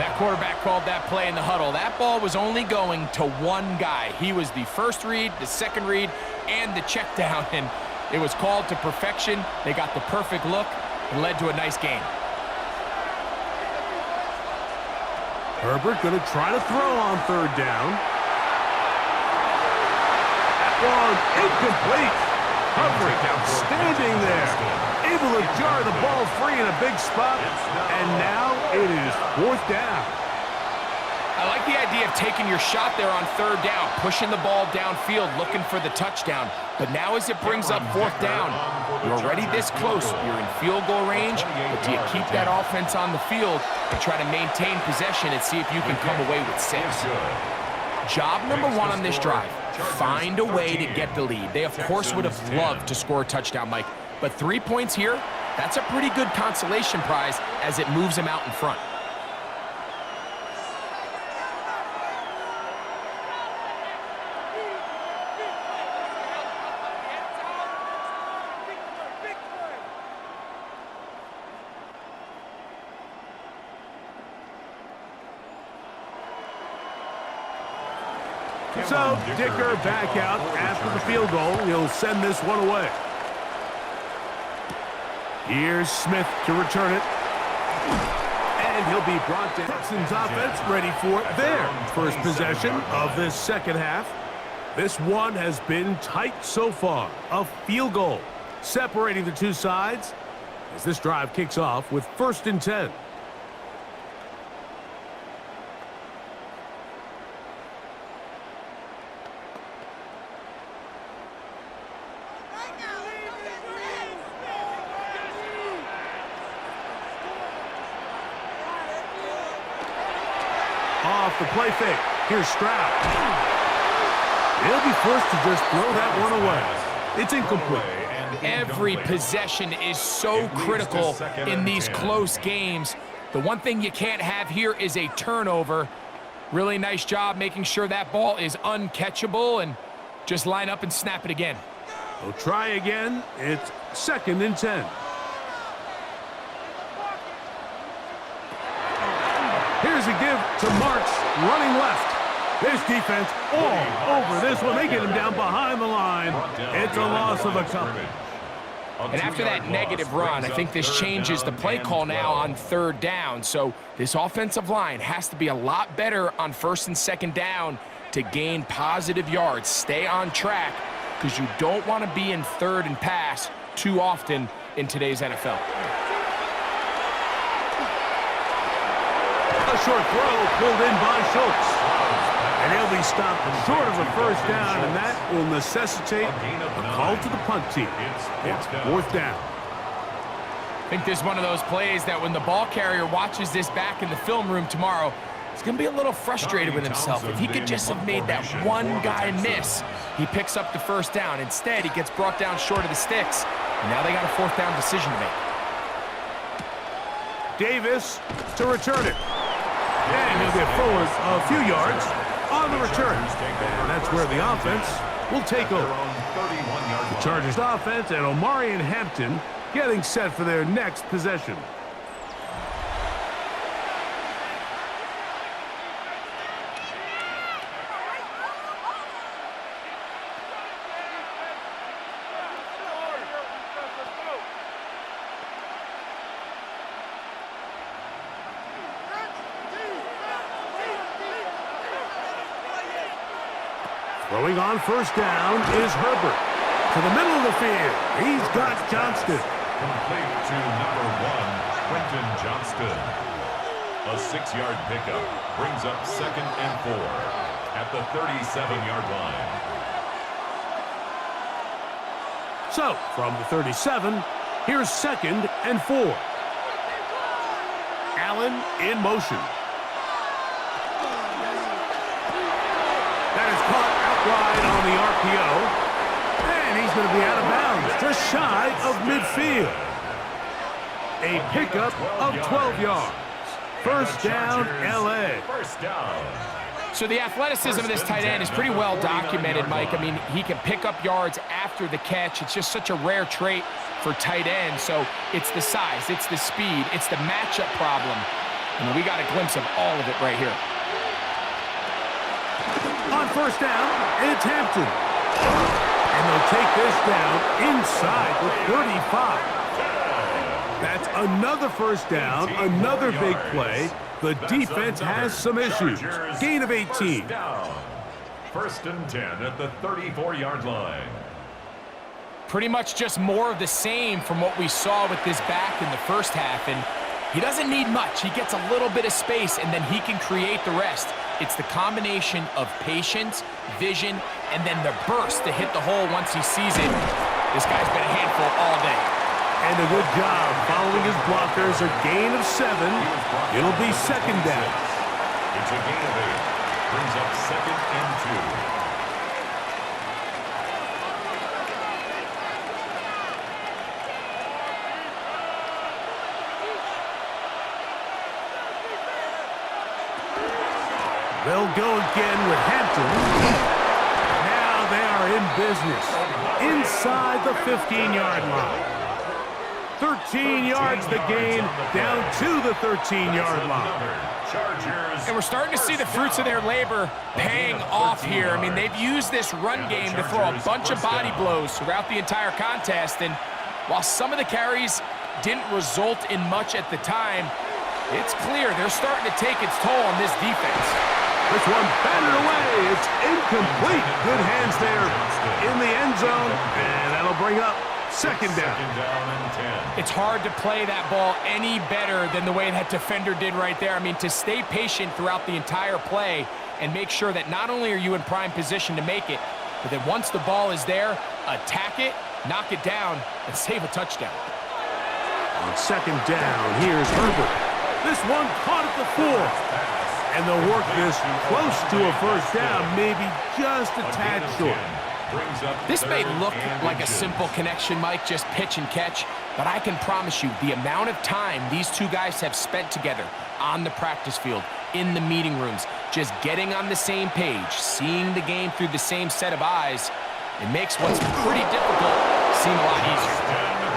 That quarterback called that play in the huddle. That ball was only going to one guy. He was the 1st read, the 2nd read, and the check down, and it was called to perfection. They got the perfect look and led to a nice game. Herbert going to try to throw on 3rd down. That one incomplete. Coverage outstanding there. Able to jar the ball free in a big spot. And now it is 4th down. I like the idea of taking your shot there on 3rd down, pushing the ball downfield, looking for the touchdown. But now as it brings up 4th down, you're already this close. You're in field goal range, but do you keep that offense on the field and try to maintain possession and see if you can come away with 6? Job number 1 on this drive, find a way to get the lead. They, of course, would have loved to score a touchdown, Mike. But 3 points here, that's a pretty good consolation prize as it moves them out in front. So Dicker back out after the field goal. He'll send this one away. Here's Smith to return it. And he'll be brought to Texans offense ready for their first possession of this second half. This one has been tight so far. A field goal separating the two sides as this drive kicks off with 1st and 10. Off the play fake. Here's Stroud. He'll be forced to just throw that one away. It's incomplete. Every possession is so critical in these close games. The one thing you can't have here is a turnover. Really nice job making sure that ball is uncatchable, and just line up and snap it again. We'll try again. It's 2nd and 10. Here's a give to Marks, running left. This defense all over this one. They get him down behind the line. It's a loss of a couple. And after that negative run, I think this changes the play call now on 3rd down. So this offensive line has to be a lot better on 1st and 2nd down to gain positive yards. Stay on track, because you don't want to be in 3rd and pass too often in today's NFL. A short throw pulled in by Schultz. And he'll be stopped short of a 1st down, and that will necessitate a call to the punt team. It's 4th down. I think this is one of those plays that when the ball carrier watches this back in the film room tomorrow, he's going to be a little frustrated with himself. If he could just have made that one guy miss, he picks up the 1st down. Instead, he gets brought down short of the sticks, and now they got a 4th down decision to make. Davis to return it. And he'll get forward a few yards on the return. And that's where the offense will take over. The Chargers offense and Omarion Hampton getting set for their next possession. Throwing on 1st down is Herbert. To the middle of the field. He's got Johnston. Complete to number 1, Quentin Johnston. A 6-yard pickup brings up 2nd and 4 at the 37-yard line. So, from the 37, here's 2nd and 4. Allen in motion. That is caught wide on the RPO, and he's going to be out of bounds, just shy of midfield. A pickup of 12 yards. 1st down, L.A. So the athleticism of this tight end is pretty well documented, Mike. I mean, he can pick up yards after the catch. It's just such a rare trait for tight ends. So it's the size, it's the speed, it's the matchup problem. I mean, we got a glimpse of all of it right here. On 1st down, it's Hampton. And they'll take this down inside the 35. That's another 1st down, another big play. The defense has some issues. Gain of 18. 1st and 10 at the 34-yard line. Pretty much just more of the same from what we saw with this back in the 1st half. And he doesn't need much. He gets a little bit of space, and then he can create the rest. It's the combination of patience, vision, and then the burst to hit the hole once he sees it. This guy's been a handful all day. And a good job following his blockers. A gain of 7. It'll be 2nd down. It's a gain of 8. Brings up 2nd and 2. They'll go again with Hampton. Now they are in business inside the 15-yard line. 13 yards the gain, down to the 13-yard line. And we're starting to see the fruits of their labor paying off here. I mean, they've used this run game to throw a bunch of body blows throughout the entire contest. And while some of the carries didn't result in much at the time, it's clear they're starting to take its toll on this defense. This one batted away. It's incomplete. Good hands there in the end zone. And that'll bring up second down. It's hard to play that ball any better than the way that defender did right there. I mean, to stay patient throughout the entire play and make sure that not only are you in prime position to make it, but that once the ball is there, attack it, knock it down, and save a touchdown. On second down, here's Herbert. This one caught at the 4. And they'll work this close to a first down, maybe just a tad short. This may look like a simple connection, Mike, just pitch and catch, but I can promise you the amount of time these two guys have spent together on the practice field, in the meeting rooms, just getting on the same page, seeing the game through the same set of eyes, it makes what's pretty difficult seem a lot easier.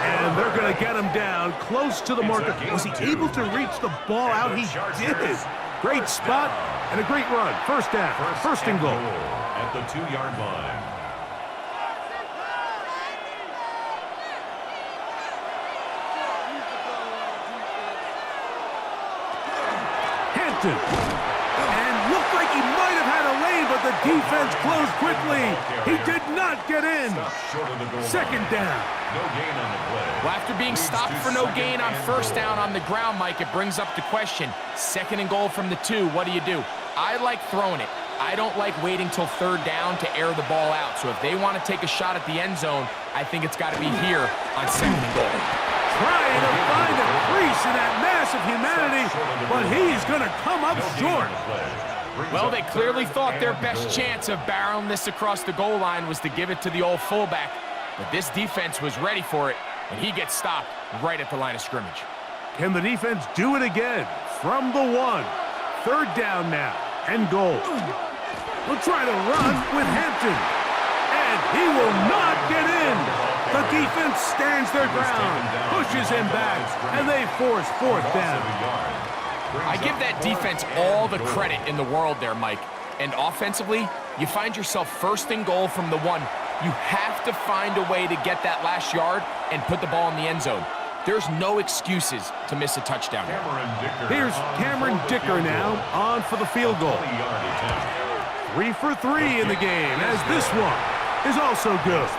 And they're going to get him down close to the marker. Was he able to reach the ball out? He did. Great spot and a great run. First down, first and goal. At the 2-yard line. Hampton. And looked like he might have had a lane, but the defense closed quickly. He did not get in. Second down. No gain on the play. Well, after being stopped for no gain on first down on the ground, Mike, it brings up the question. Second and goal from the 2, what do you do? I like throwing it. I don't like waiting till third down to air the ball out. So if they want to take a shot at the end zone, I think it's got to be here on second and goal. Trying to find a crease in that mass of humanity, but he's going to come up short. Well, they clearly thought their best chance of barreling this across the goal line was to give it to the old fullback. But this defense was ready for it, and he gets stopped right at the line of scrimmage. Can the defense do it again? From the 1. Third down now, and goal. We'll try to run with Hampton. And he will not get in. The defense stands their ground, pushes him back, and they force fourth down. I give that defense all the credit in the world there, Mike. And offensively, you find yourself first and goal from the 1. You have to find a way to get that last yard and put the ball in the end zone. There's no excuses to miss a touchdown. Here's Cameron Dicker now on for the field goal. 3 for 3 in the game, as this one is also good.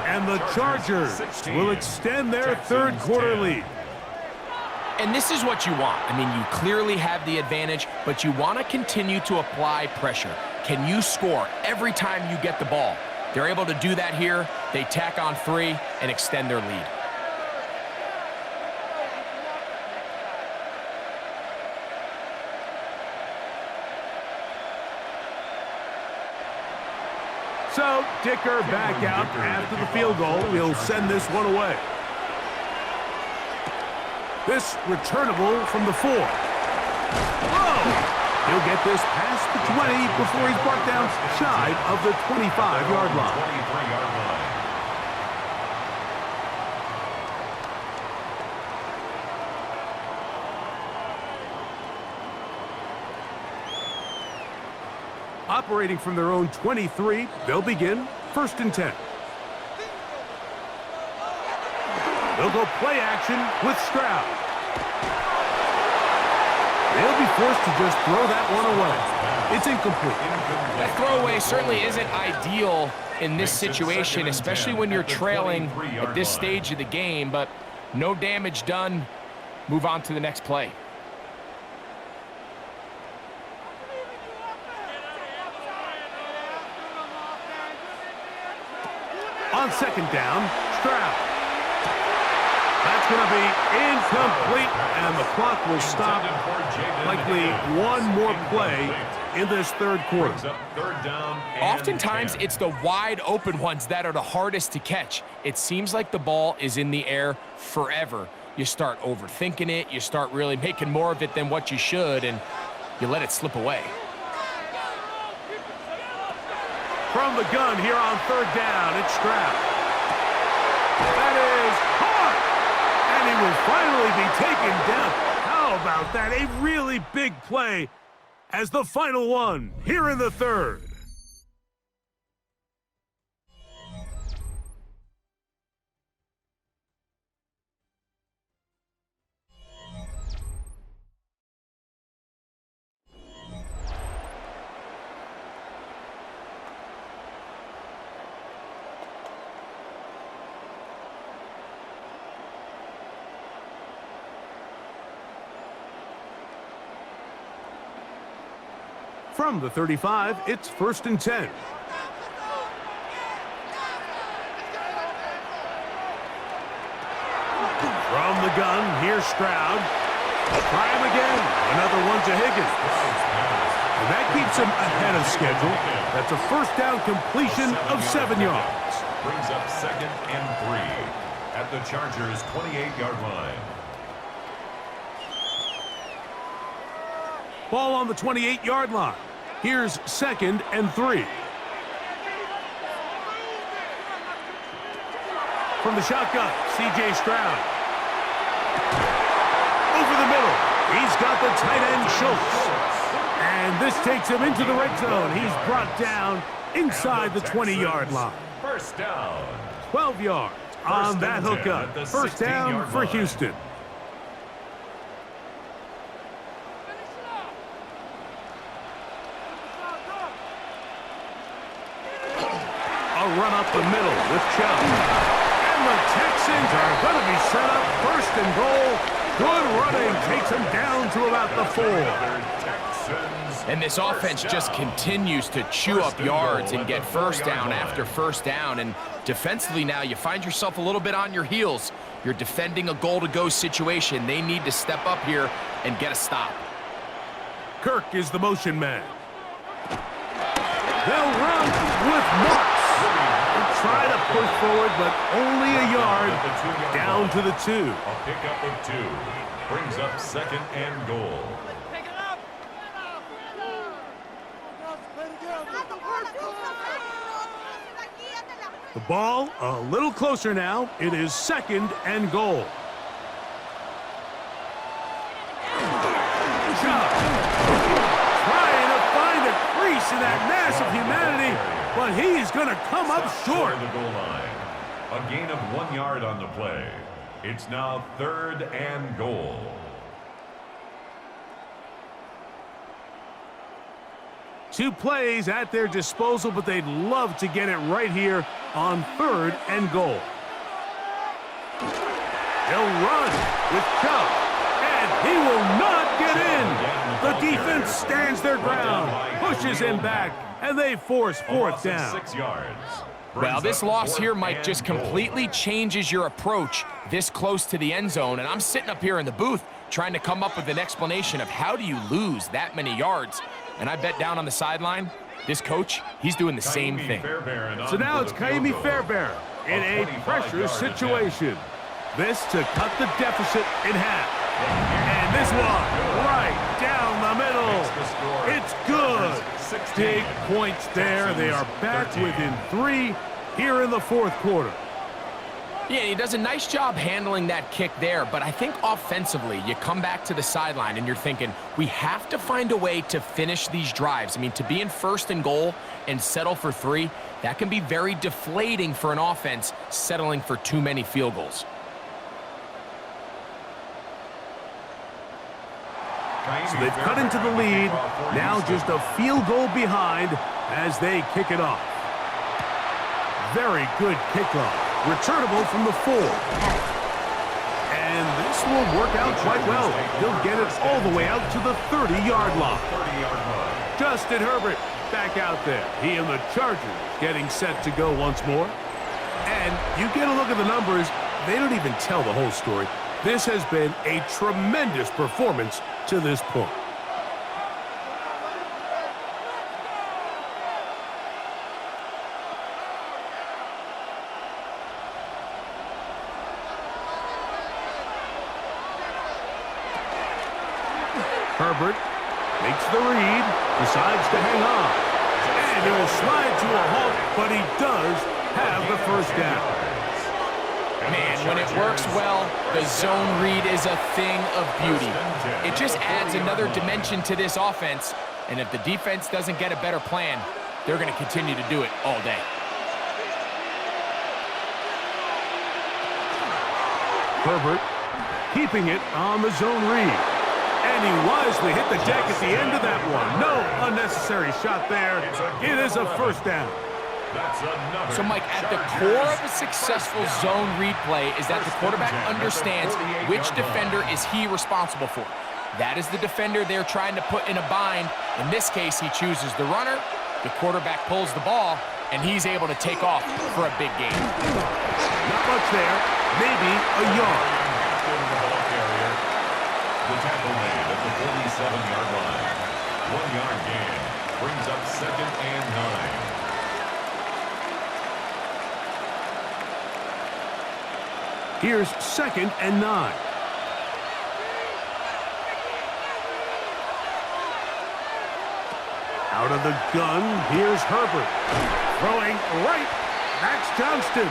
And the Chargers will extend their third quarter lead. And this is what you want. I mean, you clearly have the advantage, but you want to continue to apply pressure. Can you score every time you get the ball? They're able to do that here. They tack on 3 and extend their lead. So, Dicker back out after the field goal. He'll send this one away. This returnable from the 4. Whoa! He'll get this past the 20 before he's brought down shy of the 25-yard line. 23-yard line. Operating from their own 23, they'll begin first and 10. They'll go play action with Stroud. They'll be forced to just throw that one away. It's incomplete. That throwaway certainly isn't ideal in this situation, especially when you're trailing at this stage of the game, but no damage done. Move on to the next play. On second down, Stroud. That's going to be incomplete, and the clock will stop. Likely one more play in this third quarter. Oftentimes, it's the wide open ones that are the hardest to catch. It seems like the ball is in the air forever. You start overthinking it, you start really making more of it than what you should, and you let it slip away. From the gun here on third down, it's Stroud. That is caught, really be taken down. How about that? A really big play as the final one here in the third. From the 35, it's 1st and 10. From the gun, here's Stroud. Try him again. Another one to Higgins. And that keeps him ahead of schedule. That's a first down completion of 7 yards. Brings up 2nd and 3 at the Chargers' 28-yard line. Ball on the 28-yard line. Here's 2nd and 3. From the shotgun, C.J. Stroud. Over the middle. He's got the tight end Schultz. And this takes him into the red zone. He's brought down inside the 20-yard line. First down. 12 yards on that hookup. First down for Houston. Run up the middle with Chubb. And the Texans are going to be set up 1st and goal. Good running takes them down to about the 4. And this offense just continues to chew up yards and get first down after first down. And defensively now, you find yourself a little bit on your heels. You're defending a goal-to-go situation. They need to step up here and get a stop. Kirk is the motion man. They'll run with Marks. Try to push forward, but only a yard down to the 2. A pickup of 2 brings up 2nd and goal. The ball a little closer now. It is 2nd and goal. Chubb trying to find a crease in that mass of humanity, but he's going to come up short. The goal line. A gain of 1 yard on the play. It's now 3rd and goal. Two plays at their disposal, but they'd love to get it right here on 3rd and goal. They'll run with Chubb, and he will not get in. The defense stands their ground, pushes him back, and they force 4th down. 6 yards. Well, this loss here, Mike, just completely changes your approach this close to the end zone. And I'm sitting up here in the booth trying to come up with an explanation of how do you lose that many yards. And I bet down on the sideline, this coach, he's doing the same thing. So now it's Kaimi Fairbairn in a pressure situation. This to cut the deficit in half. And this one right down the middle. It's good. Big points there. They are back within 3 here in the 4th quarter. Yeah, he does a nice job handling that kick there, but I think offensively, you come back to the sideline and you're thinking, we have to find a way to finish these drives. I mean, to be in 1st and goal and settle for 3, that can be very deflating for an offense settling for too many field goals. So they've cut into the lead, now just a field goal behind as they kick it off. Very good kickoff, returnable from the 4. And this will work out quite well. He'll get it all the way out to the 30-yard line. Justin Herbert back out there. He and the Chargers getting set to go once more. And you get a look at the numbers, they don't even tell the whole story. This has been a tremendous performance to this point. Herbert makes the read, decides to hang on. And he'll slide to a halt, but he does have the first down. Man, when it works well, the zone read is a thing of beauty. It just adds another dimension to this offense, and if the defense doesn't get a better plan, they're going to continue to do it all day. Herbert keeping it on the zone read. And he wisely hit the deck at the end of that one. No unnecessary shot there. It is a first down. So, Mike, at the core of a successful zone read play is that the quarterback understands which defender is he responsible for. That is the defender they're trying to put in a bind. In this case, he chooses the runner. The quarterback pulls the ball, and he's able to take off for a big gain. Not much there. Maybe a yard. The tackle made at the 47-yard line. 1-yard gain brings up 2nd and 9. Here's 2nd and 9. Out of the gun, here's Herbert. Throwing right, that's Johnston.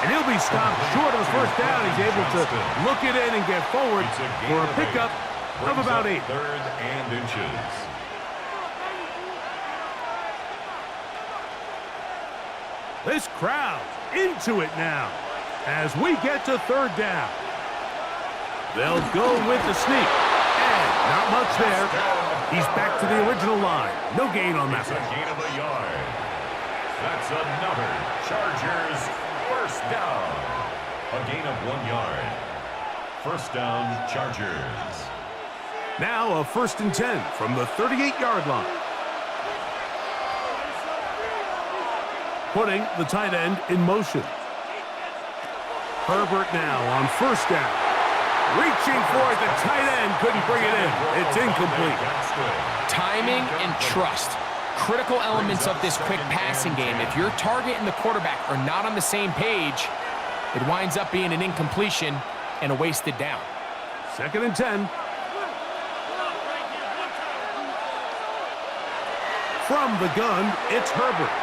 And he'll be stopped short of the first down. He's able to look it in and get forward for a pickup of about 8. 3rd and inches. This crowd into it now as we get to 3rd down. They'll go with the sneak. And not much there. He's back to the original line. No gain on that. It's a gain of a yard. That's another Chargers first down. A gain of 1 yard. First down, Chargers. Now a 1st and 10 from the 38-yard line. Putting the tight end in motion. Herbert now on 1st down. Reaching for it, the tight end couldn't bring it in. It's incomplete. Timing and trust. Critical elements of this quick passing game. If your target and the quarterback are not on the same page, it winds up being an incompletion and a wasted down. 2nd and 10. From the gun, it's Herbert.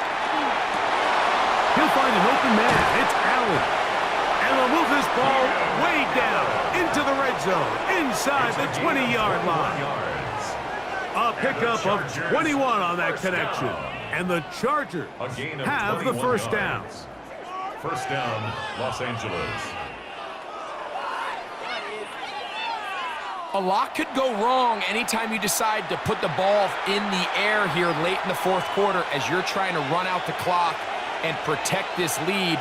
He'll find an open man. It's Allen. And they'll move this ball way down into the red zone, inside the 20-yard line. A pickup of 21 on that connection. And the Chargers have the first down. First down, Los Angeles. A lot could go wrong anytime you decide to put the ball in the air here late in the 4th quarter as you're trying to run out the clock and protect this lead.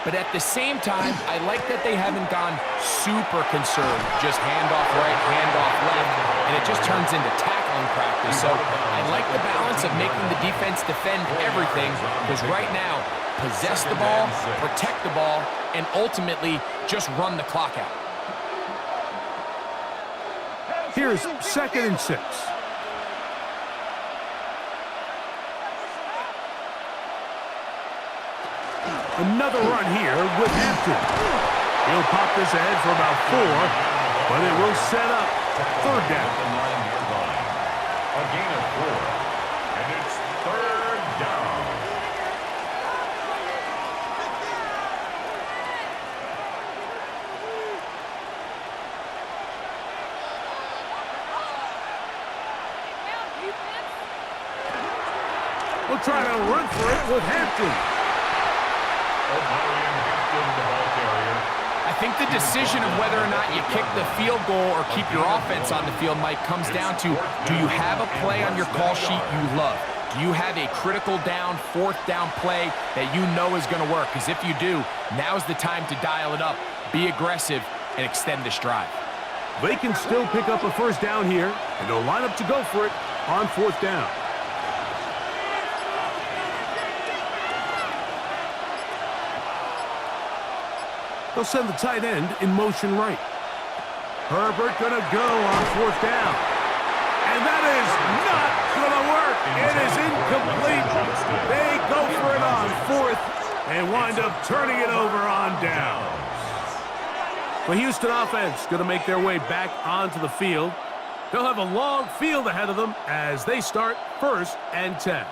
But at the same time, I like that they haven't gone super conserved. Just handoff right, handoff left, and it just turns into tackling practice. So I like the balance of making the defense defend everything, because right now, possess the ball, protect the ball, and ultimately just run the clock out. Here's 2nd and 6. Another run here with Hampton. He'll pop this ahead for about 4, but it will set up 3rd down. A gain of 4, and it's 3rd down. We'll try to run for it with Hampton. I think the decision of whether or not you kick the field goal or keep your offense on the field, Mike, comes down to, do you have a play on your call sheet you love? Do you have a critical down, 4th down play that you know is going to work? Because if you do, now's the time to dial it up, be aggressive, and extend this drive. They can still pick up a first down here, and they'll line up to go for it on 4th down. They'll send the tight end in motion right. Herbert gonna go on 4th down. And that is not gonna work. It is incomplete. They go for it on 4th and wind up turning it over on down. The Houston offense gonna make their way back onto the field. They'll have a long field ahead of them as they start 1st and 10.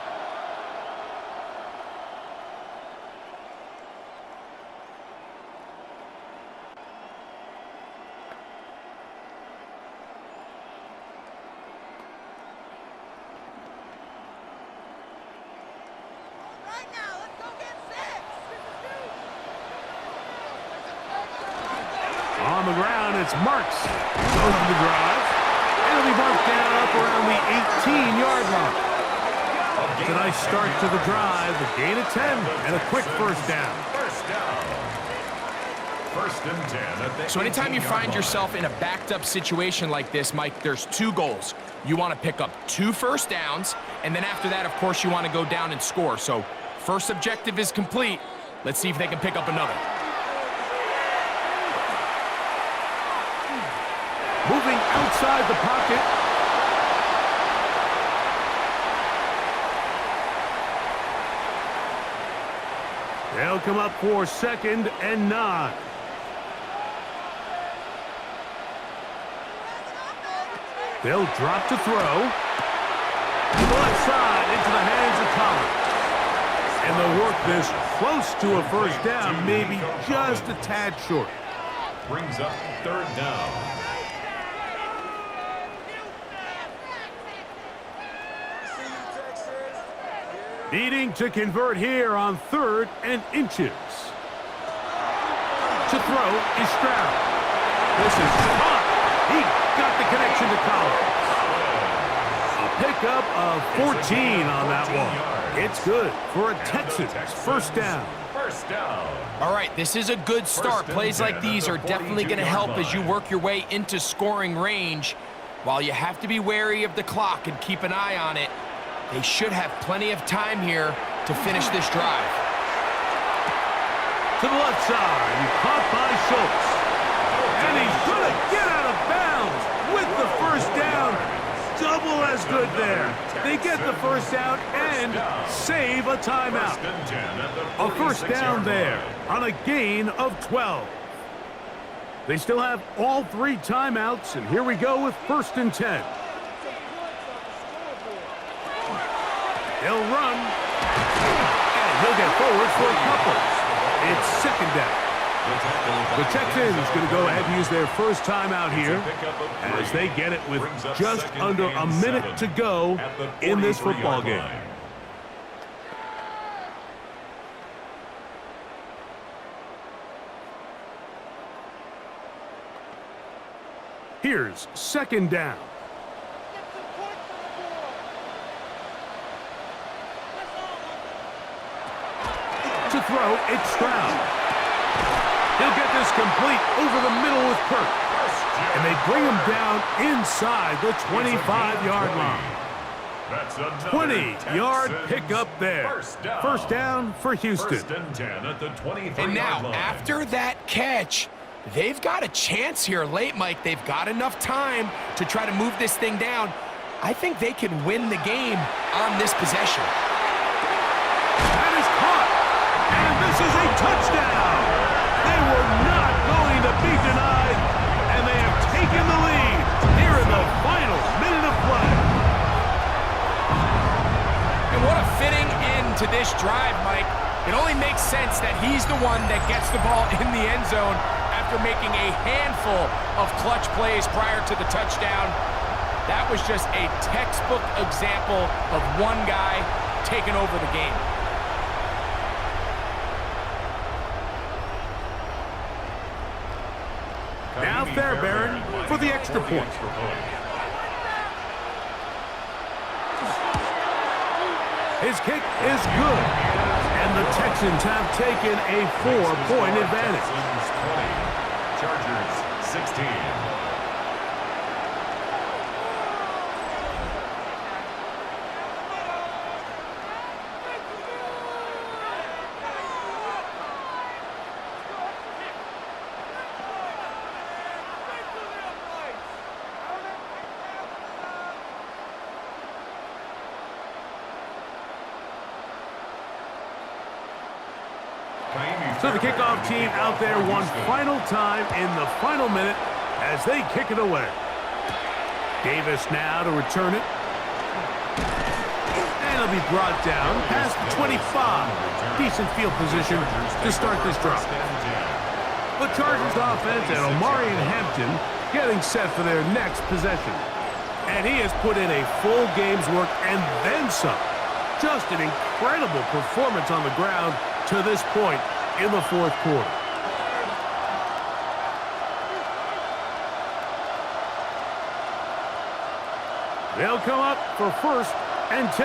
On the ground, it's Marks. Goes to the drive. And it'll be marked down up around the 18-yard line. It's a nice start to the drive. A gain of 10 and a quick first down. First and 10 at the So anytime you 18-yard find line. yourself in a backed-up situation like this, Mike, there's two goals. You want to pick up 2 first downs, and then after that, of course, you want to go down and score. So first objective is complete. Let's see if they can pick up another. Moving outside the pocket. They'll come up for 2nd and 9. They'll drop to throw. To the left side into the hands of Collins. And they'll work this close to a first down, maybe just a tad short. Brings up 3rd down. Needing to convert here on 3rd and inches. To throw is Stroud. This is caught. He got the connection to Collins. A pickup of 14 on that one. It's good for a Texans first down. First down. All right, this is a good start. Plays like these are definitely going to help as you work your way into scoring range. While you have to be wary of the clock and keep an eye on it, they should have plenty of time here to finish this drive. To the left side, and caught by Schultz. And he's going to get out of bounds with the first down. Double as good there. They get the first down and save a timeout. A first down there on a gain of 12. They still have all 3 timeouts, and here we go with 1st and 10. He'll run, and he'll get forward for a couple. It's 2nd down. The Texans going to go ahead and use their first timeout here as they get it with just under a minute to go in this football game. Here's 2nd down. To throw, it's Stroud. He'll get this complete over the middle with Kirk. And they bring him down inside the 25-yard line. 20-yard pickup there. First down for Houston. And now, after that catch, they've got a chance here late, Mike. They've got enough time to try to move this thing down. I think they can win the game on this possession. That is caught. And this is a touchdown. They were not going to be denied, and they have taken the lead here in the final minute of play. And what a fitting end to this drive, Mike. It only makes sense that he's the one that gets the ball in the end zone after making a handful of clutch plays prior to the touchdown. That was just a textbook example of one guy taking over the game. Now Fairbairn for the extra point. His kick is good, and the Texans have taken a 4-point advantage. Chargers 16. So the kickoff team out there one final time in the final minute as they kick it away. Davis now to return it. And it'll be brought down past the 25. Decent field position to start this drive. The Chargers offense and Omarion Hampton getting set for their next possession. And he has put in a full game's work and then some. Just an incredible performance on the ground to this point in the fourth quarter. They'll come up for 1st and 10.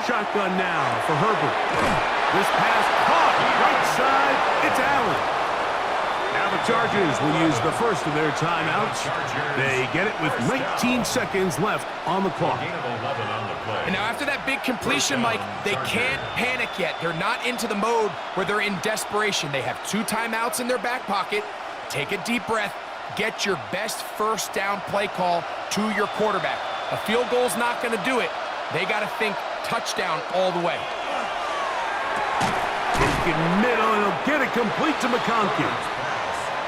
Shotgun now for Herbert. This pass caught right side. It's Allen. Now the Chargers will use the first of their timeouts. They get it with 19 seconds left on the clock. And now after that big completion, Mike, they can't panic yet. They're not into the mode where they're in desperation. They have 2 timeouts in their back pocket. Take a deep breath. Get your best first down play call to your quarterback. A field goal's not going to do it. They got to think touchdown all the way. In middle, and he'll get it complete to McConkey.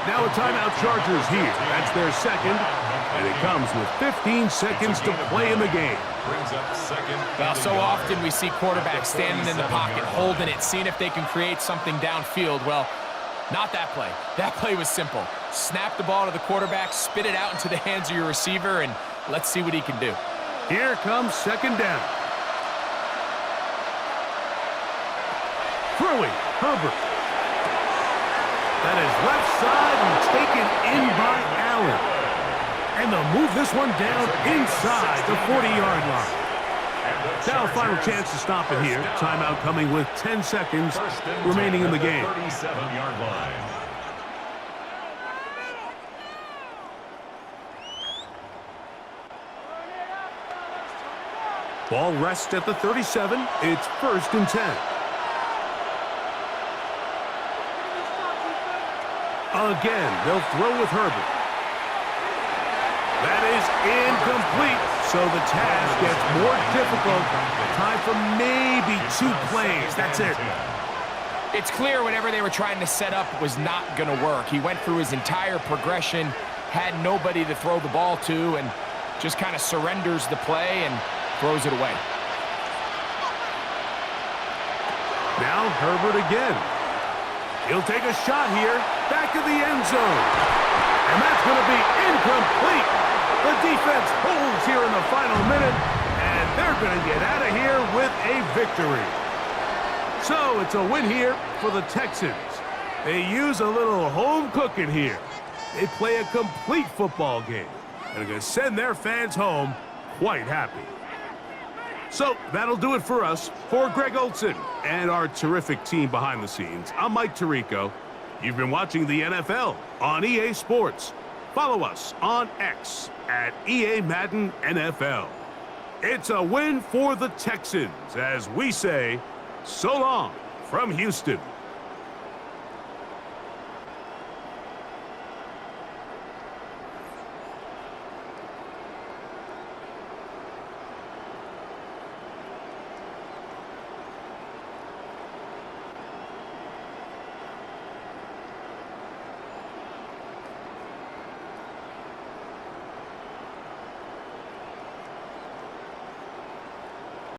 Now a timeout Chargers here. That's their second, and it comes with 15 seconds to play in the game. Well, so often we see quarterbacks standing in the pocket, holding it, seeing if they can create something downfield. Well, not that play. That play was simple. Snap the ball to the quarterback, spit it out into the hands of your receiver, and let's see what he can do. Here comes 2nd down. Throwing, Herbert. That is left side and taken in by Allen. And they'll move this one down inside the 40-yard line. Now final chance to stop it here. Timeout coming with 10 seconds remaining in the game. 37-yard line. Ball rests at the 37. It's 1st and 10. Again, they'll throw with Herbert. That is incomplete, so the task gets more difficult. Time for maybe 2 plays. That's it. It's clear whatever they were trying to set up was not going to work. He went through his entire progression, had nobody to throw the ball to, and just kind of surrenders the play and throws it away. Now Herbert again. He'll take a shot here, back of the end zone. And that's going to be incomplete. The defense holds here in the final minute, and they're going to get out of here with a victory. So it's a win here for the Texans. They use a little home cooking here. They play a complete football game, and are going to send their fans home quite happy. So that'll do it for us. For Greg Olson and our terrific team behind the scenes, I'm Mike Tirico. You've been watching the NFL on EA Sports. Follow us on X at EA Madden NFL. It's a win for the Texans as we say so long from Houston.